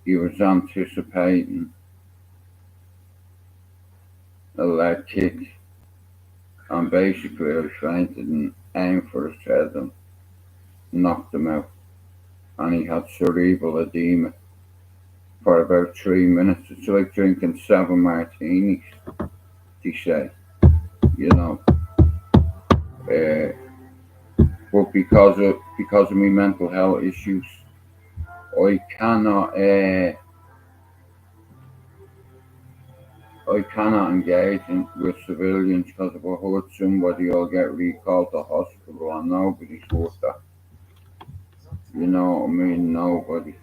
S5: he was anticipating a leg kick. And basically I fainted and aimed for his head and knocked him out. And he had cerebral edema for about 3 minutes. It's like drinking 7 martinis, they say, you know. But because of my mental health issues, I cannot engage with civilians because if I hurt somebody, I'll get recalled to hospital and nobody's worth that. You know what I mean? Nobody.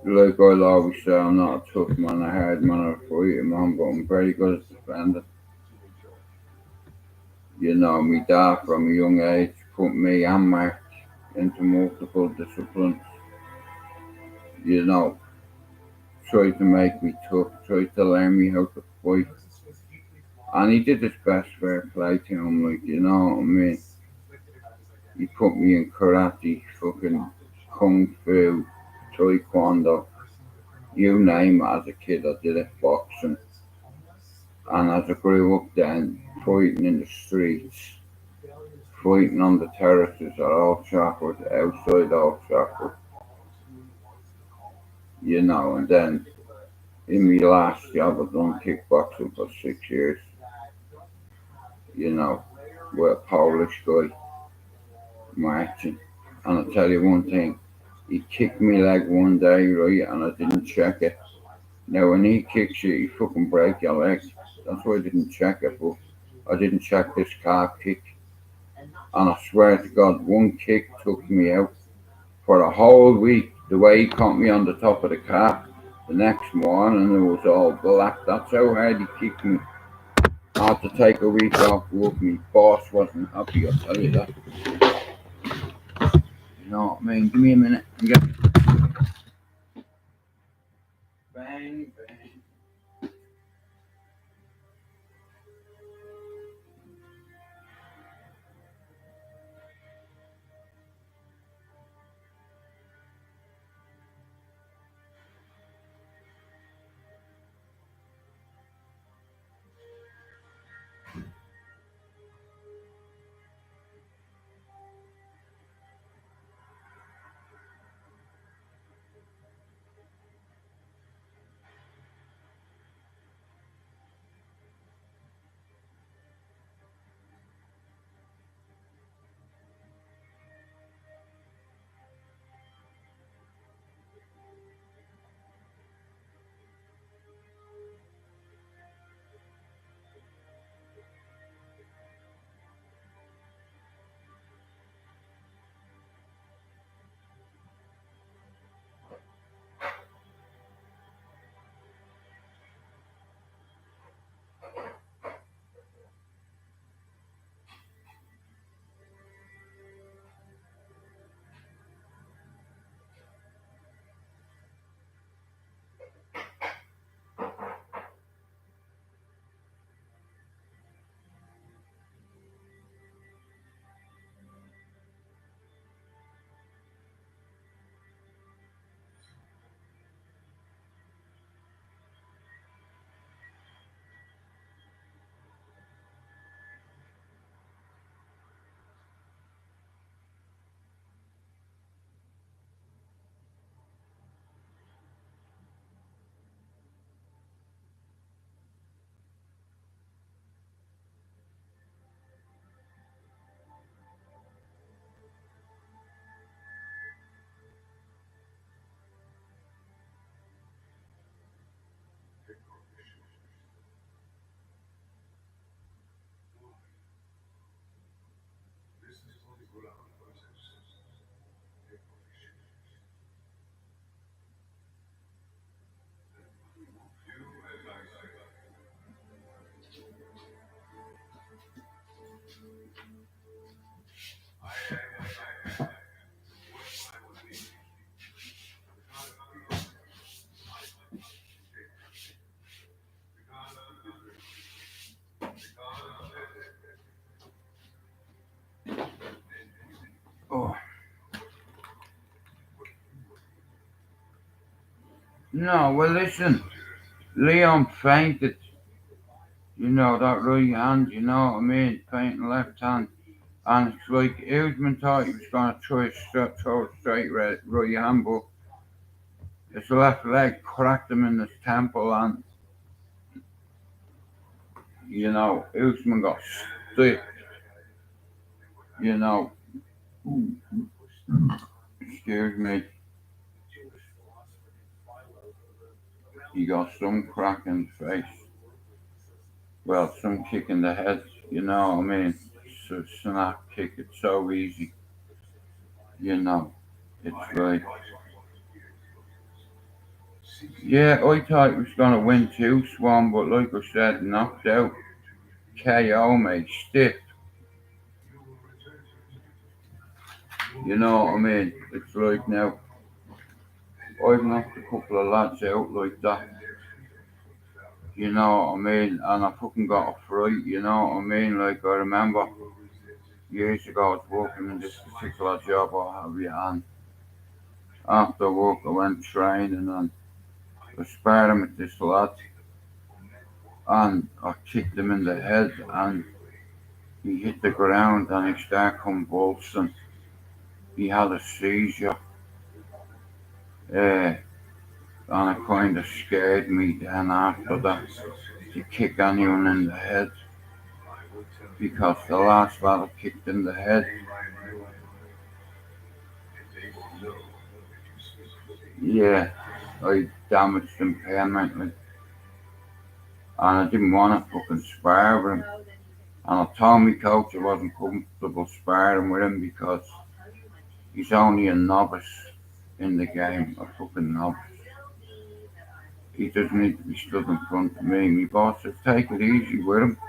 S5: Like I'll always say, I'm not a tough man, a hard man, or a fighting man, but I'm very good at defending. You know, my dad from a young age put me and Mark into multiple disciplines. You know, tried to make me tough, tried to learn me how to fight. And he did his best, fair play to him, like, you know what I mean? He put me in karate, fucking kung fu, taekwondo, you name it. As a kid, I did it, boxing. And as I grew up then, fighting in the streets, fighting on the terraces at Old Trafford, outside Old Trafford, you know, and then in my last job I done kickboxing for 6 years, you know, with a Polish guy, Martin. And I'll tell you one thing, he kicked me leg one day, right, and I didn't check it. Now when he kicks you, he fucking break your leg. That's why I didn't check it, but I didn't check this calf kick. And I swear to God, one kick took me out for a whole week. The way he caught me on the top of the calf, the next morning it was all black. That's how hard he kicked me. I had to take a week off work. My boss wasn't happy, I'll tell you that. You know what I mean? Give me a minute. Bang, bang. Oh. No, well listen, Leon fainted. You know, that right hand, you know what I mean? Fainting left hand. And it's like Usman thought he was going to throw a straight right hand, but his left leg cracked him in his temple, and, you know, Usman got stiff. You know, excuse me. He got some crack in the face. Well, some kick in the head, you know what I mean? So snap kick, it's so easy. You know, it's like, yeah, I thought he was gonna win too, Swan, but like I said, knocked out. KO, mate, stiff. You know what I mean? It's like now, I've knocked a couple of lads out like that. You know what I mean? And I fucking got a fright, you know what I mean? Like, I remember years ago, I was working in this particular job I have you, and after work, I went training and I was sparring with this lad, and I kicked him in the head, and he hit the ground and he started convulsing. He had a seizure, and it kind of scared me then after that to kick anyone in the head, because the last lad I kicked in the head, yeah, I damaged him permanently, and I didn't want to fucking spar with him. And I told my coach I wasn't comfortable sparring with him because he's only a novice in the game, a fucking novice. He doesn't need to be stood in front of me. My boss says, take it easy with him.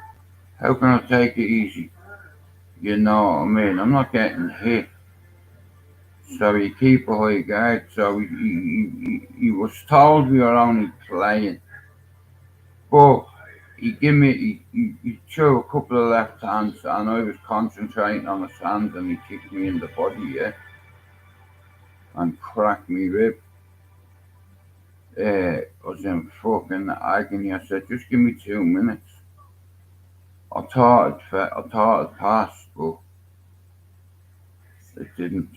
S5: How can I take it easy? You know what I mean? I'm not getting hit. So you keep a high guard. So he was told we were only playing. But he threw a couple of left hands and I was concentrating on his hands and he kicked me in the body, yeah, and cracked me rib. I was in fucking agony. I said, just give me 2 minutes. I thought it passed, but it didn't,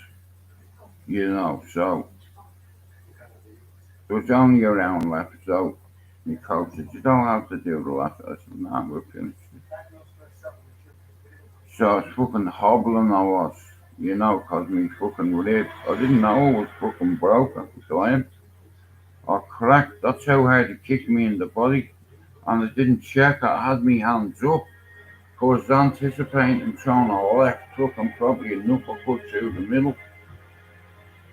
S5: you know, so there was only a round left, so my coach said, you don't have to do the last. I said, nah, we're finished. So I was fucking hobbling, I was, you know, cause me fucking rib, I didn't know it was fucking broken at the time. I cracked, that's how hard he kicked me in the body, and I didn't check, I had my hands up. I was anticipating throwing a left hook and probably an uppercut through the middle.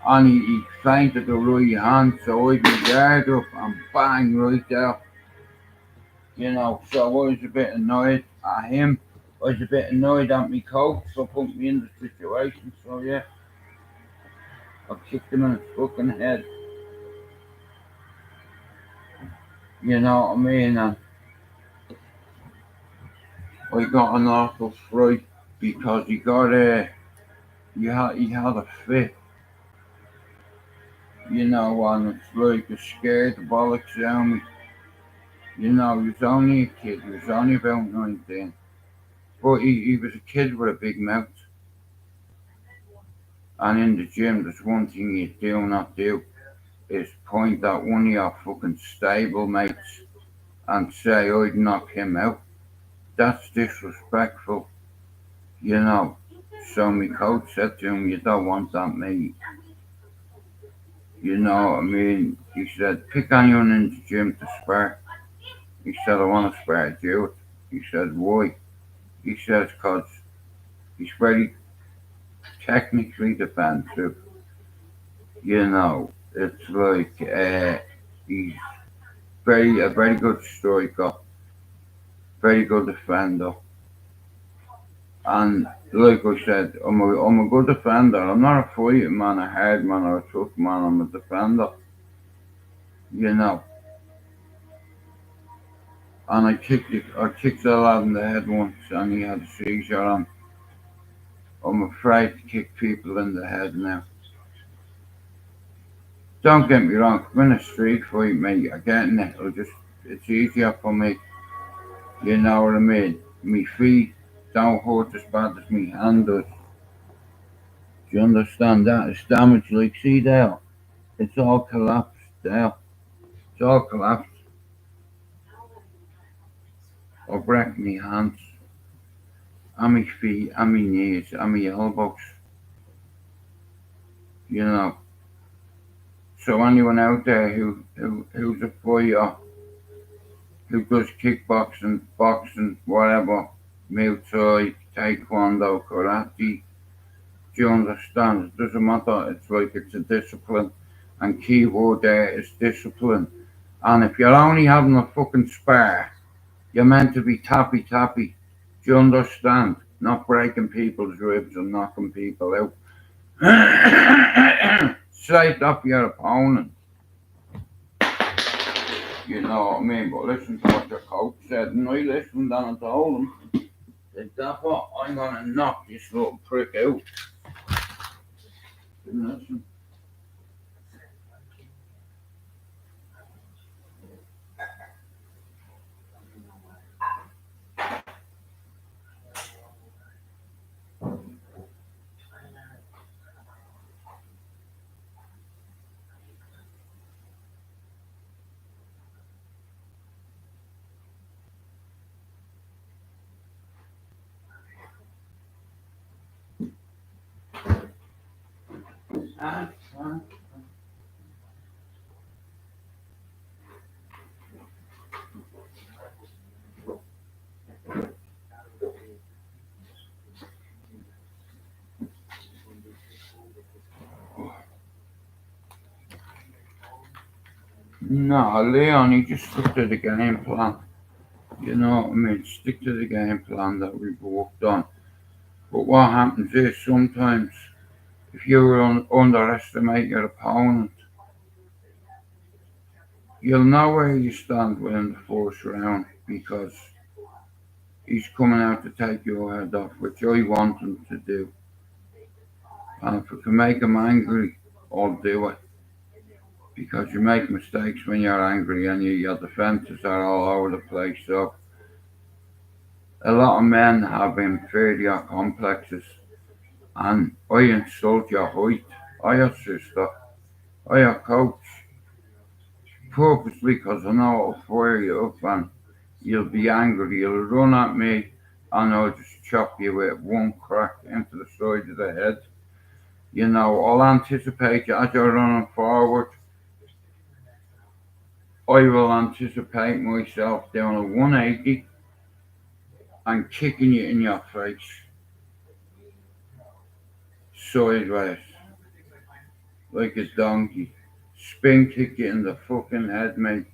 S5: And he feinted the right hand, so I had my guard up and bang right there. You know, so I was a bit annoyed at him. I was a bit annoyed at my coach for putting me in the situation, so yeah. I kicked him in his fucking head. You know what I mean? And I got an awful fright because he had a fit. You know, and it's like it scared the bollocks out of me. You know, he was only a kid, he was only about 19. But he was a kid with a big mouth. And in the gym, there's one thing you do not do, is point at one of your fucking stable mates and say, I'd knock him out. That's disrespectful, you know. So my coach said to him, you don't want that, mate. You know what I mean? He said, pick anyone in the gym to spar. He said, I want to spar Jewett. He said, why? He says, because he's very technically defensive. You know, it's like he's a very good striker, very good defender. And like I said, I'm a good defender. I'm not a fighting man, a hard man, or a tough man. I'm a defender. You know. And I kicked a lad in the head once, and he had a seizure. And I'm afraid to kick people in the head now. Don't get me wrong. I'm in a street fight, mate. I get in it. It's easier for me. You know what I mean? My feet don't hurt as bad as my hand does. Do you understand that? It's damaged, like, see there? It's all collapsed there. It's all collapsed. I break my hands, and my feet, and my knees, and my elbows. You know. So anyone out there who's a fighter, who does kickboxing, boxing, whatever, Muay Thai, Taekwondo, Karate, do you understand? It doesn't matter. It's like it's a discipline, and key word there is discipline. And if you're only having a fucking spar, you're meant to be tappy. Do you understand? Not breaking people's ribs and knocking people out. Straight off your opponent. You know what I mean? But listen to what your coach said, and I listened and I told him, Dapper, I'm gonna knock this little prick out. Didn't listen. No, Leon, you just stick to the game plan. You know what I mean? Stick to the game plan that we've worked on. But what happens is sometimes if you underestimate your opponent, you'll know where you stand within the first round because he's coming out to take your head off, which I want him to do. And if I can make him angry, I'll do it. Because you make mistakes when you're angry and your defenses are all over the place. So a lot of men have inferior complexes, and I insult your height, or your sister, or your coach, purposely because I know I'll fire you up and you'll be angry. You'll run at me, and I'll just chop you with one crack into the side of the head. You know, I'll anticipate you as you're running forward. I will anticipate myself down a 180 and kicking you in your face sideways like a donkey. Spin kick you in the fucking head, mate.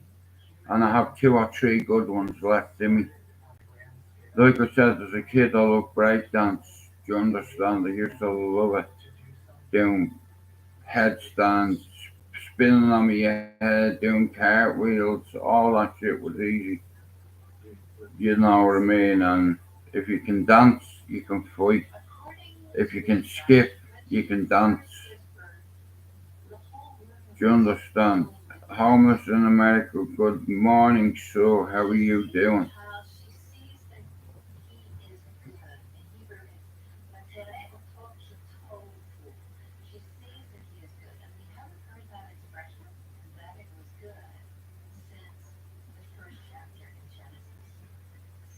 S5: And I have 2 or 3 good ones left in me. Like I said, as a kid, I loved breakdance. Do you understand? I used to love it. Doing headstands, spinning on my head, doing cartwheels, all that shit was easy. You know what I mean? And if you can dance, you can fight. If you can skip, you can dance. Do you understand? Homeless in America, good morning, sir. How are you doing?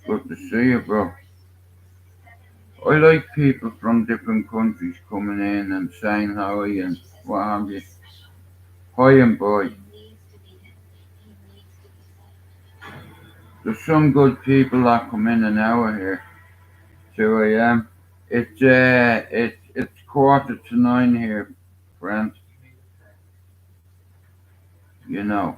S5: Good to see you, bro. I like people from different countries coming in and saying hi and what have you. Hi and bye. There's some good people that come in an hour here. 2 a.m. It's 8:45 here, friend. You know.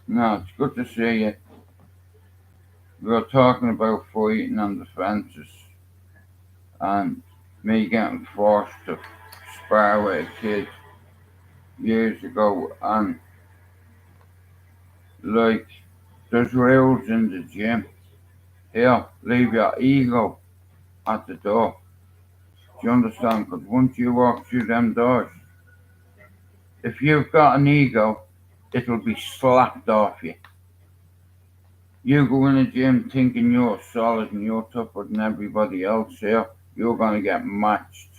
S5: No, it's good to see you. We were talking about fighting on the fences and me getting forced to spar with a kid years ago, and like there's rules in the gym. Here, leave your ego at the door. Do you understand? Because once you walk through them doors, if you've got an ego, it'll be slapped off you. You go in the gym thinking you're solid and you're tougher than everybody else here, you're going to get matched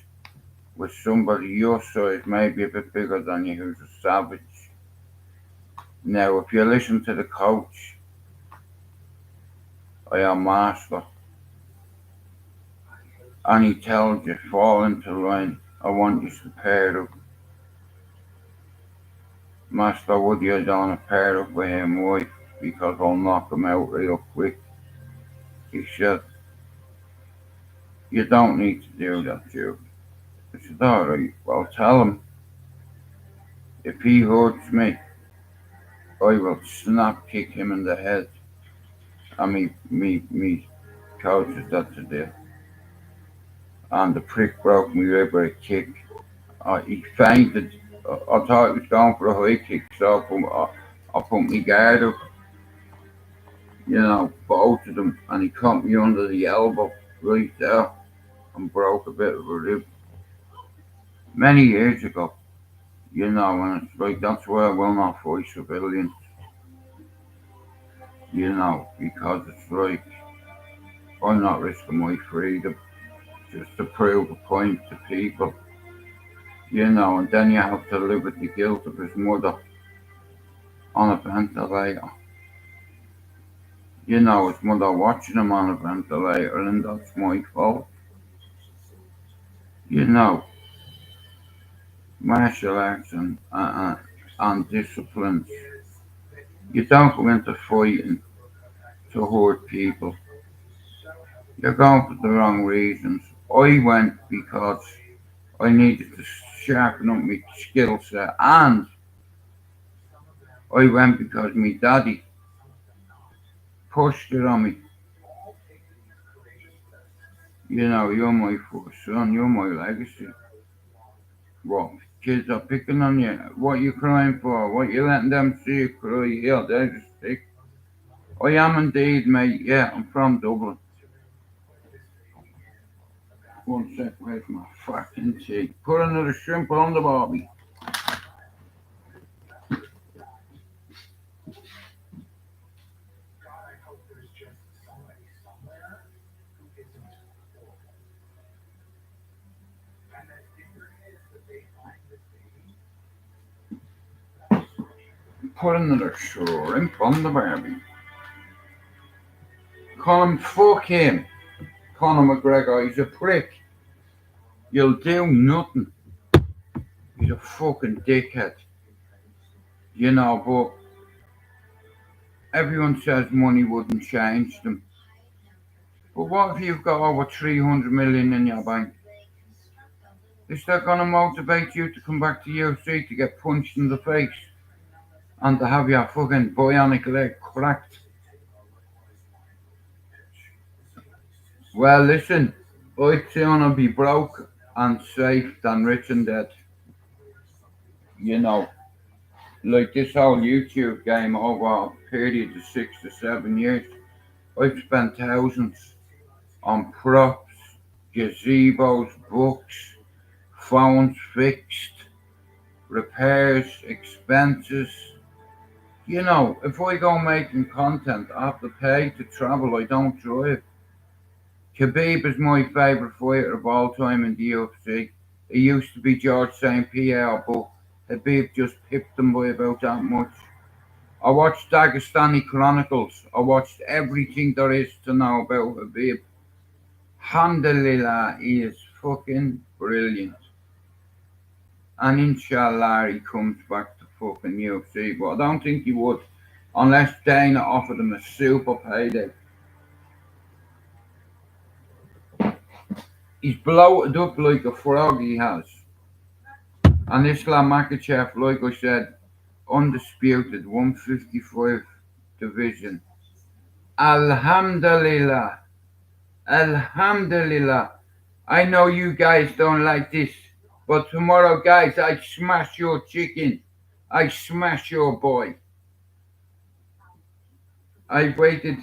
S5: with somebody your size, maybe a bit bigger than you, who's a savage. Now, if you listen to the coach or your master, and he tells you, fall into line, I want you to pair up. Master Woody, I don't want to pair up with him, why? Because I'll knock him out real quick. He said, you don't need to do that, Duke. I said, alright, well tell him, if he hurts me, I will snap kick him in the head. And me coach is that to do. and the prick broke me rib with a kick. He fainted. I thought he was going for a high kick, so I put my guard up, both of them, and he caught me under the elbow right there and broke a bit of a rib many years ago. And it's like that's why I will not fight civilians, because it's like I'm not risking my freedom just to prove a point to people, and then you have to live with the guilt of his mother on a ventilator. His mother watching him on a ventilator, and that's my fault. You know, martial arts and disciplines. You don't go into fighting to hurt people. You're going for the wrong reasons. I went because I needed to sharpen up my skill set, and I went because my daddy pushed it on me. You're my first son, you're my legacy. What? Kids are picking on you. What you crying for? What you letting them see you cry? Yeah, there's a stick. I am indeed, mate. Yeah, I'm from Dublin. One sec, where's my fucking tea? Put another shrimp on the barbie.
S9: God, I hope there's just somebody somewhere who isn't horrible. And that figurehead that they find this baby.
S5: Put another shrimp on the barbie. Colin, fuck him. Conor McGregor, he's a prick. You'll do nothing. He's a fucking dickhead. But everyone says money wouldn't change them. But what if you've got over 300 million in your bank? Is that going to motivate you to come back to UFC to get punched in the face and to have your fucking bionic leg cracked? Well, listen, I'd sooner be broke and safe than rich and dead. Like this whole YouTube game over a period of 6 to 7 years, I've spent thousands on props, gazebos, books, phones fixed, repairs, expenses. If I go making content, I have to pay to travel. I don't drive. Khabib is my favourite fighter of all time in the UFC. It used to be George St. Pierre, but Khabib just pipped him by about that much. I watched Dagestani Chronicles. I watched everything there is to know about Khabib. Alhamdulillah, he is fucking brilliant. And inshallah he comes back to fucking UFC, but I don't think he would unless Dana offered him a super payday. He's bloated up like a frog, he has. And Islam Makhachev, like I said, undisputed 155 division. Alhamdulillah. Alhamdulillah. I know you guys don't like this, but tomorrow, guys, I smash your chicken. I smash your boy. I waited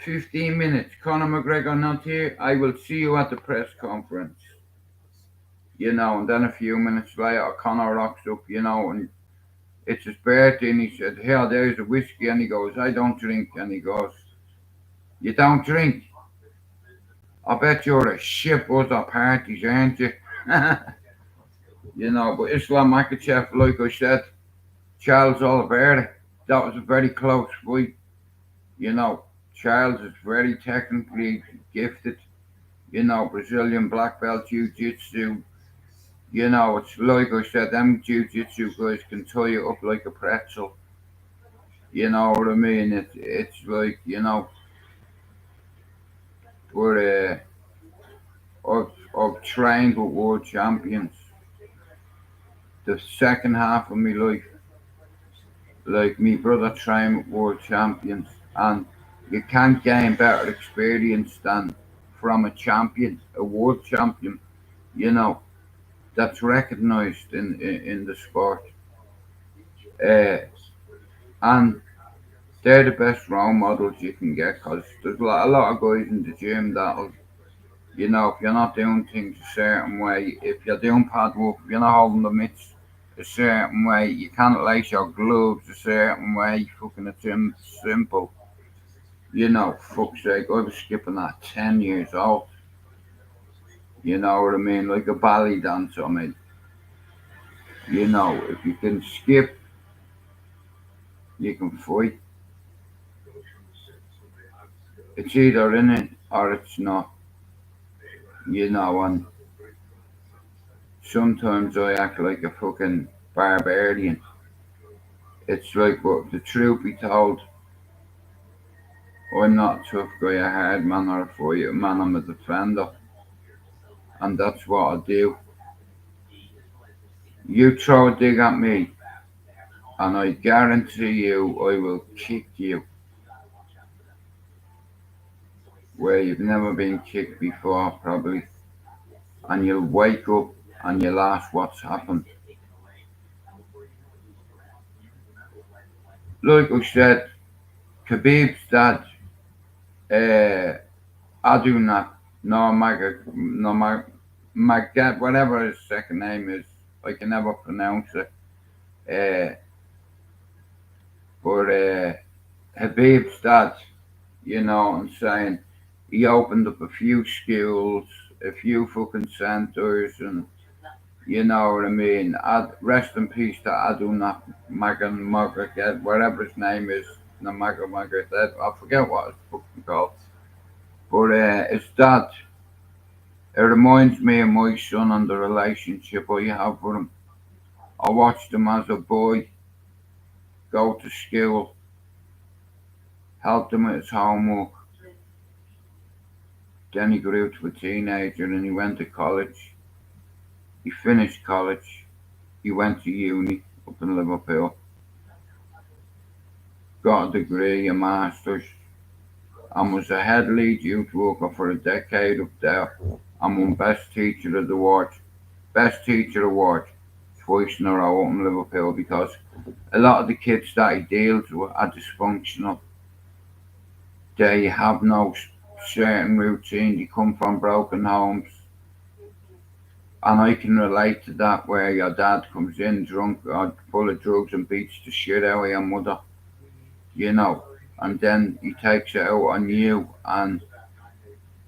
S5: 15 minutes. Conor McGregor not here. I will see you at the press conference. And then a few minutes later, Conor rocks up, and it's his birthday, and he said, here, there's a whiskey, and he goes, I don't drink, and he goes, you don't drink? I bet you're a shit buzz at parties, aren't you? But Islam Makhachev, like I said, Charles Oliveira, that was a very close fight. Charles is very technically gifted. Brazilian black belt jiu-jitsu. It's like I said, them jiu-jitsu guys can tie you up like a pretzel. You know what I mean? It's like, we're I've trained with world champions. The second half of my life, like me brother trained with world champions, and you can't gain better experience than from a champion, a world champion, you know, that's recognised in the sport. Uh, and they're the best role models you can get because there's a lot of guys in the gym that'll, you know, if you're not doing things a certain way, if you're doing pad work, if you're not holding the mitts a certain way, you can't lace your gloves a certain way, fucking it's simple. You know, fuck's sake, I was skipping at 10 years old. You know what I mean? Like a ballet dancer, I mean. You know, if you can skip, you can fight. It's either in it or it's not. You know, and sometimes I act like a fucking barbarian. It's like, but the truth be told, I'm not a tough guy, a hard man or a fighter man, I'm a defender. And that's what I do. You throw a dig at me, and I guarantee you I will kick you where you've never been kicked before, probably. And you'll wake up and you'll ask what's happened. Like I said, Khabib's dad, Adunat, no Magat, whatever his second name is, I can never pronounce it. But Habib's dad, you know what I'm saying, he opened up a few schools, a few fucking centres, and you know what I mean. Rest in peace to Adunat Magan Magagat, whatever his name is, Namaga Magagat, I forget what it's fucking called. But his dad, it reminds me of my son and the relationship I have with him. I watched him as a boy go to school, helped him with his homework. Then he grew to a teenager and he went to college. He finished college. He went to uni up in Liverpool. Got a degree, a master's, and was a head lead youth worker for a decade up there and won Best Teacher of the Award. Best Teacher Award twice in a row up in Liverpool because a lot of the kids that he deals with are dysfunctional. They have no certain routine. They come from broken homes. And I can relate to that where your dad comes in drunk or full of drugs and beats the shit out of your mother, you know, and then he takes it out on you and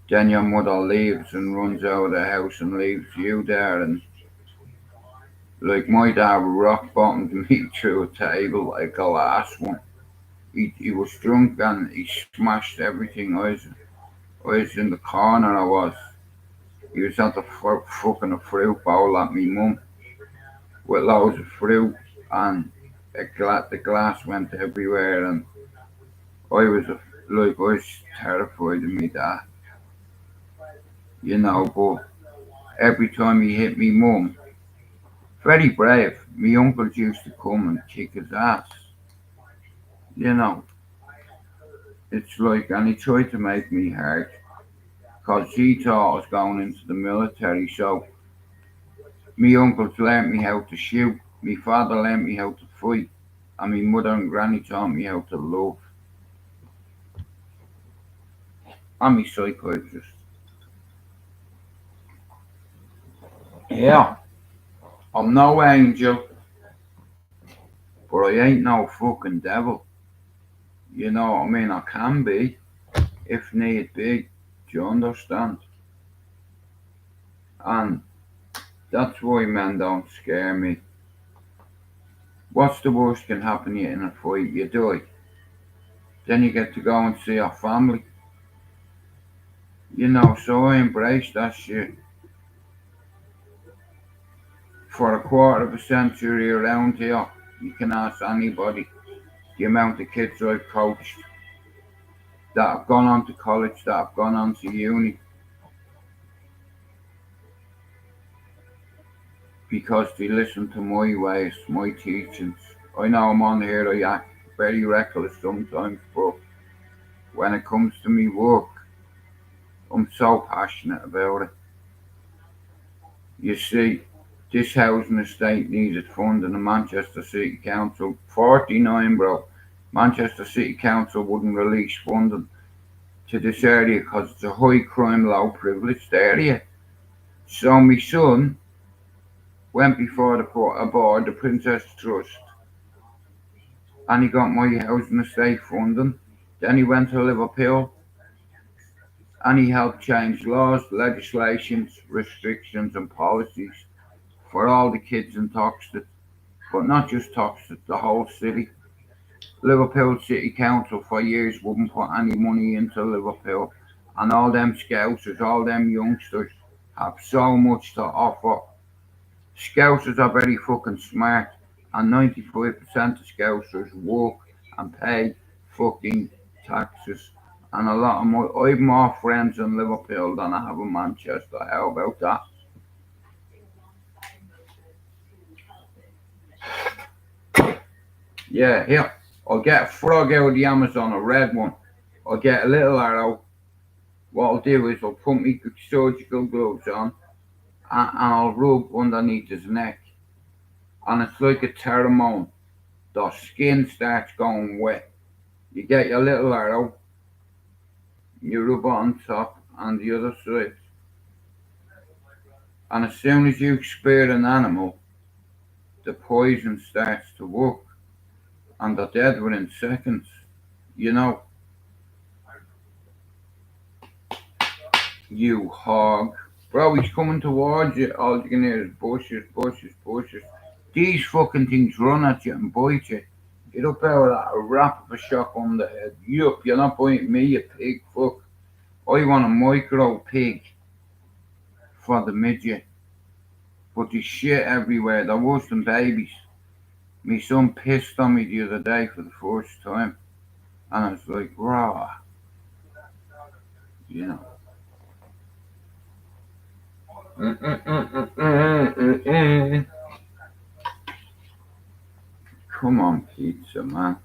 S5: then your mother leaves and runs out of the house and leaves you there and like my dad rock bottomed me through a table, like a glass one. He was drunk and he smashed everything. I was in the corner. I was. He was at the fucking a fruit bowl at me mum with loads of fruit and the glass went everywhere and I was I was terrified of me dad, you know. But every time he hit me mum, very brave. My uncles used to come and kick his ass, you know. It's like, and he tried to make me hurt because he thought I was going into the military. So my uncles learnt me how to shoot, my father learnt me how to fight, and my mother and granny taught me how to love. I'm my psychiatrist. Yeah, I'm no angel, but I ain't no fucking devil. You know what I mean? I can be, if need be. Do you understand? And that's why men don't scare me. What's the worst can happen to you in a fight? You die. Then you get to go and see your family. You know, so I embrace that shit. For a quarter of a century around here, you can ask anybody the amount of kids I've coached that have gone on to college, that have gone on to uni, because they listen to my ways, my teachings. I know I'm on here, I act very reckless sometimes, but when it comes to me work, I'm so passionate about it. You see, this housing estate needed funding, and Manchester City Council, 49 bro, Manchester City Council wouldn't release funding to this area because it's a high crime, low privileged area. So my son went before the board, the Princess Trust, and he got my housing estate funding. Then he went to Liverpool and he helped change laws, legislations, restrictions and policies for all the kids in Toxteth, but not just Toxteth, the whole city. Liverpool City Council for years wouldn't put any money into Liverpool, and all them scousers, all them youngsters have so much to offer. Scousers are very fucking smart, and 95% of Scousers work and pay fucking taxes. And a lot of I have more friends in Liverpool than I have in Manchester. How about that? Yeah, here. I'll get a frog out of the Amazon, a red one. I'll get a little arrow. What I'll do is I'll put my surgical gloves on and I'll rub underneath his neck. And it's like a pheromone. The skin starts going wet. You get your little arrow, you rub it on top and the other side. And as soon as you spear an animal, the poison starts to work. And they're dead within seconds. You know. You hog. Bro, he's coming towards you. All you can hear is bushes, bushes, bushes. These fucking things run at you and bite you. Get up out of that, a rap of a shock on the head. Yup, you're not biting me, you pig fuck. I want a micro pig for the midget. But there's shit everywhere. They're worse than babies. My son pissed on me the other day for the first time. And I was like, raw. You know. Come on, pizza man.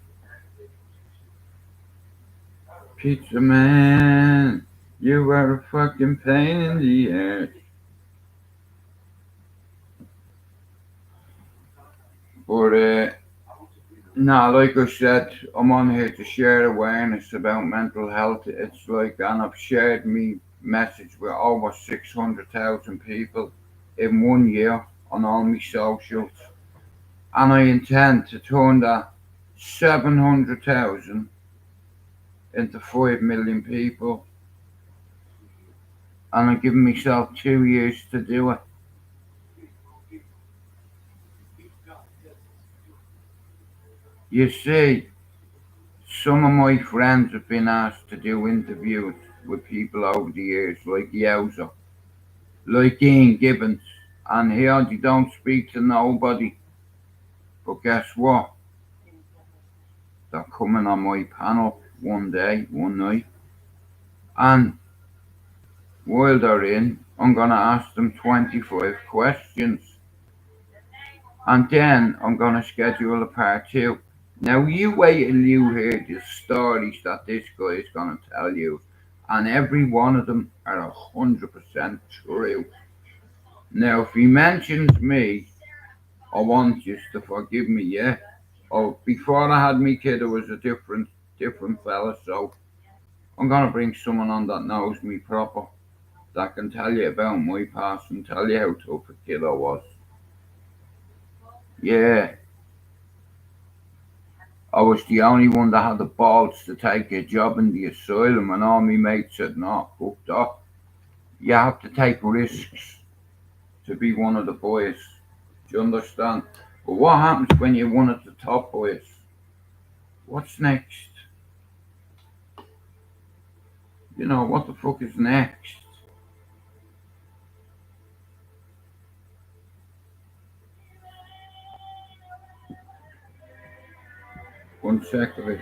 S5: Pizza man, you are a fucking pain in the ass. But nah, like I said, I'm on here to share awareness about mental health. It's like, and I've shared me message with over 600,000 people in 1 year on all my socials. And I intend to turn that 700,000 into 5 million people. And I'm giving myself 2 years to do it. You see, some of my friends have been asked to do interviews with people over the years, like Yowza, like Ian Gibbons, and here they don't speak to nobody. But guess what? They're coming on my panel one day, one night, and while they're in, I'm going to ask them 25 questions. And then I'm going to schedule a part two. Now you wait till you hear the stories that this guy is going to tell you, and every one of them are 100% true. Now, if he mentions me, I want you to forgive me, yeah. Oh, before I had me kid, I was a different fella, so I'm gonna bring someone on that knows me proper, that can tell you about my past and tell you how tough a kid I was. Yeah. I was the only one that had the balls to take a job in the asylum, and all my mates said, no, fuck that. You have to take risks to be one of the boys. Do you understand? But what happens when you're one of the top boys? What's next? You know, what the fuck is next? One second.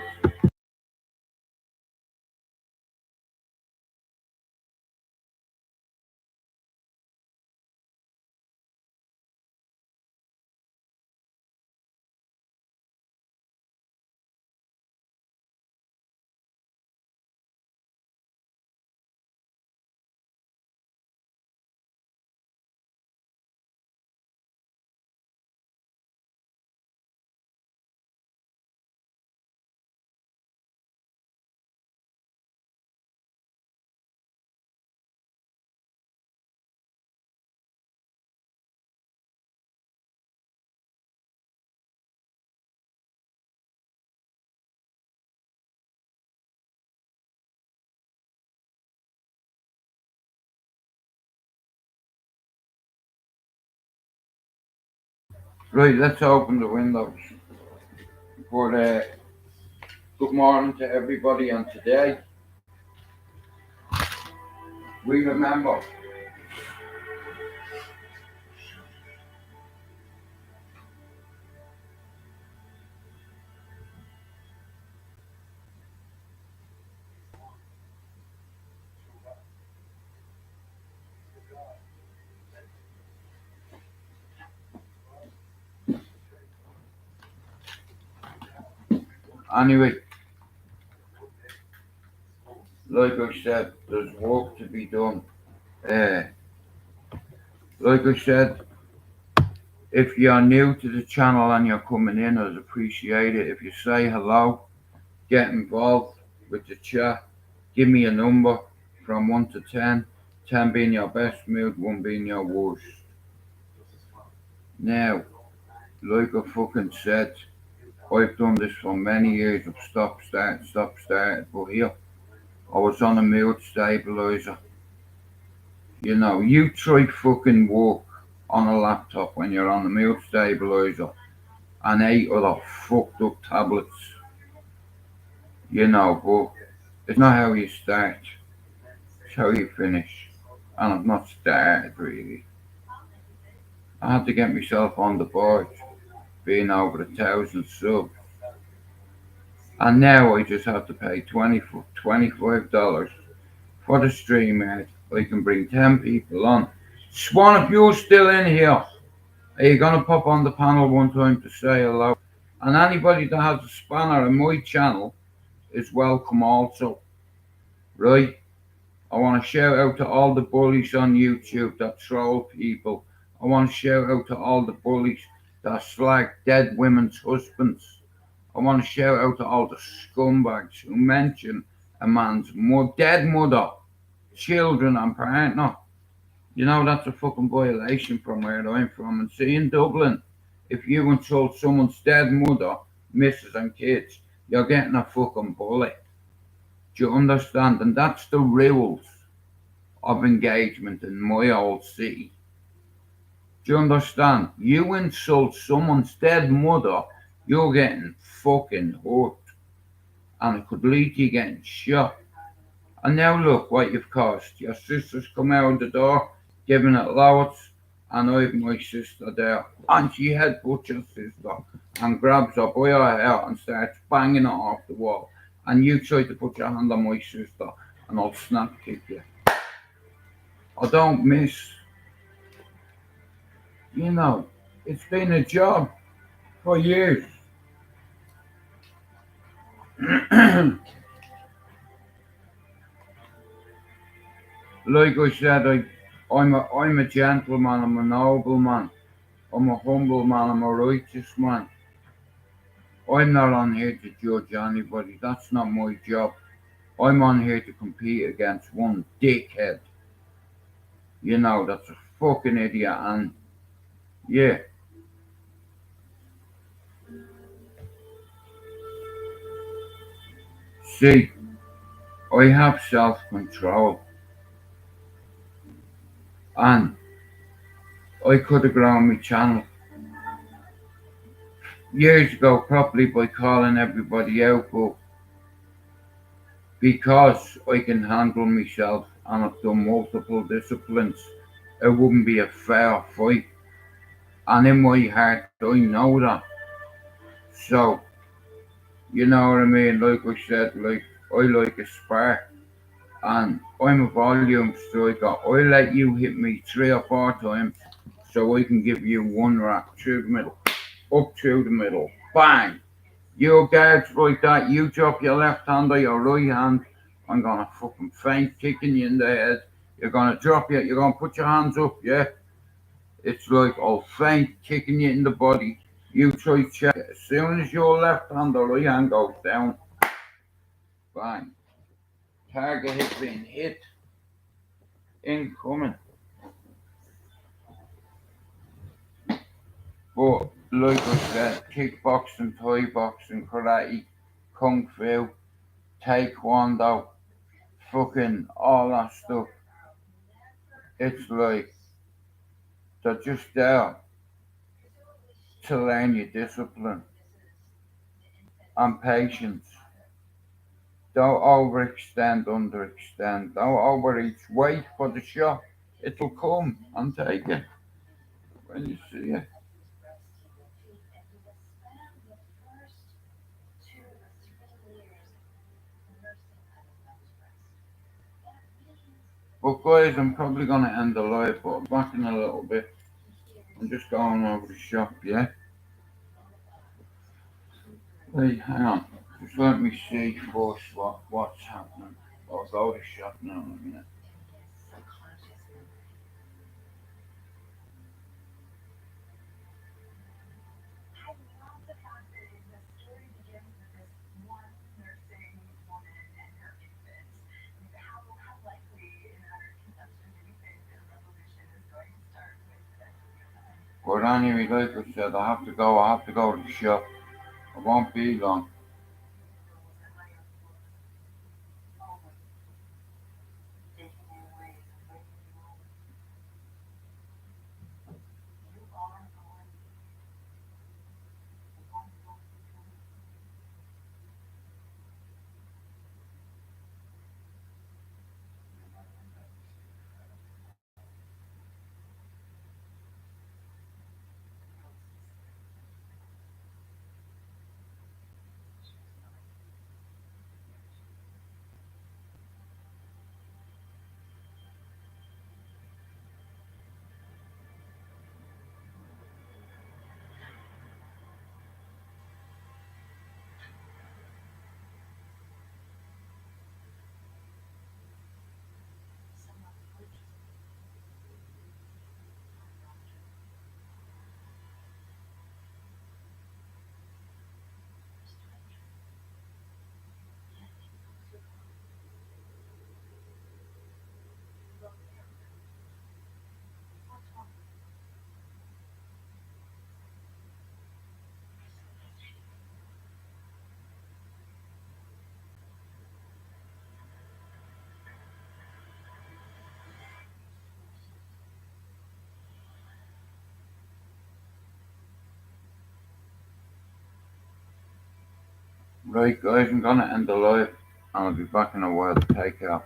S5: Right, let's open the windows. But good morning to everybody, and today we remember anyway, like I said, there's work to be done. Like I said, if you're new to the channel and you're coming in, I'd appreciate it if you say hello, get involved with the chat, give me a number from 1 to 10, 10 being your best mood, 1 being your worst. Now, like I fucking said, I've done this for many years of stop, start, but here, I was on a mood stabilizer. You know, you try fucking work on a laptop when you're on the mood stabilizer and 8 other fucked up tablets. You know, but it's not how you start, it's how you finish. And I've not started really. I had to get myself on the board, being over 1,000 subs. And now I just have to pay $25 for the stream ad. I can bring 10 people on. Swan, if you're still in here, are you going to pop on the panel one time to say hello? And anybody that has a spanner in my channel is welcome also. Right? I want to shout out to all the bullies on YouTube that troll people. I want to shout out to all the bullies that slag dead women's husbands. I want to shout out to all the scumbags who mention a man's dead mother, children and partner. You know, that's a fucking violation from where I'm from. And see, in Dublin, if you insult someone's dead mother, missus and kids, you're getting a fucking bullet. Do you understand? And that's the rules of engagement in my old city. Do you understand? You insult someone's dead mother, you're getting fucking hurt. And it could lead to you getting shot. And now look what you've caused. Your sister's come out the door, giving it loads, and I have my sister there. And she headbutts your sister and grabs her by her hair and starts banging it off the wall. And you try to put your hand on my sister and I'll snap kick you. I don't miss. You know, it's been a job for years. Like I said, I'm a gentleman, I'm a nobleman, I'm a humble man, I'm a righteous man. I'm not on here to judge anybody, that's not my job. I'm on here to compete against one dickhead. You know, that's a fucking idiot, and yeah. See, I have self-control. And I could have grown my channel years ago properly by calling everybody out, but because I can handle myself and I've done multiple disciplines, it wouldn't be a fair fight. And in my heart, I know that. So, you know what I mean? Like I said, like I like a spar. And I'm a volume striker. I let you hit me 3 or 4 times so I can give you one rap through the middle, up through the middle, bang. You guards like that, you drop your left hand or your right hand, I'm gonna fucking faint kicking you in the head. You're gonna drop it, you're gonna put your hands up, yeah? It's like I'll faint kicking you in the body. You try check it. As soon as your left hand or right hand goes down, bang. Target has been hit. Incoming. But like I said, kickboxing, Thai boxing, karate, kung fu, taekwondo, fucking all that stuff. It's like they're just there to learn your discipline and patience. Don't overextend, underextend. Don't overeat. Wait for the shot. It'll come and take it when you see it. But guys, I'm probably going to end the live, but I'm back in a little bit. I'm just going over the shop, yeah? Wait, hang on. Just let me see first what's happening. I'll go to the shop now in a minute. But anyway, like I said, I have to go to the shop. I won't be long. Right guys, I'm gonna end the live and I'll be back in a while. Take care.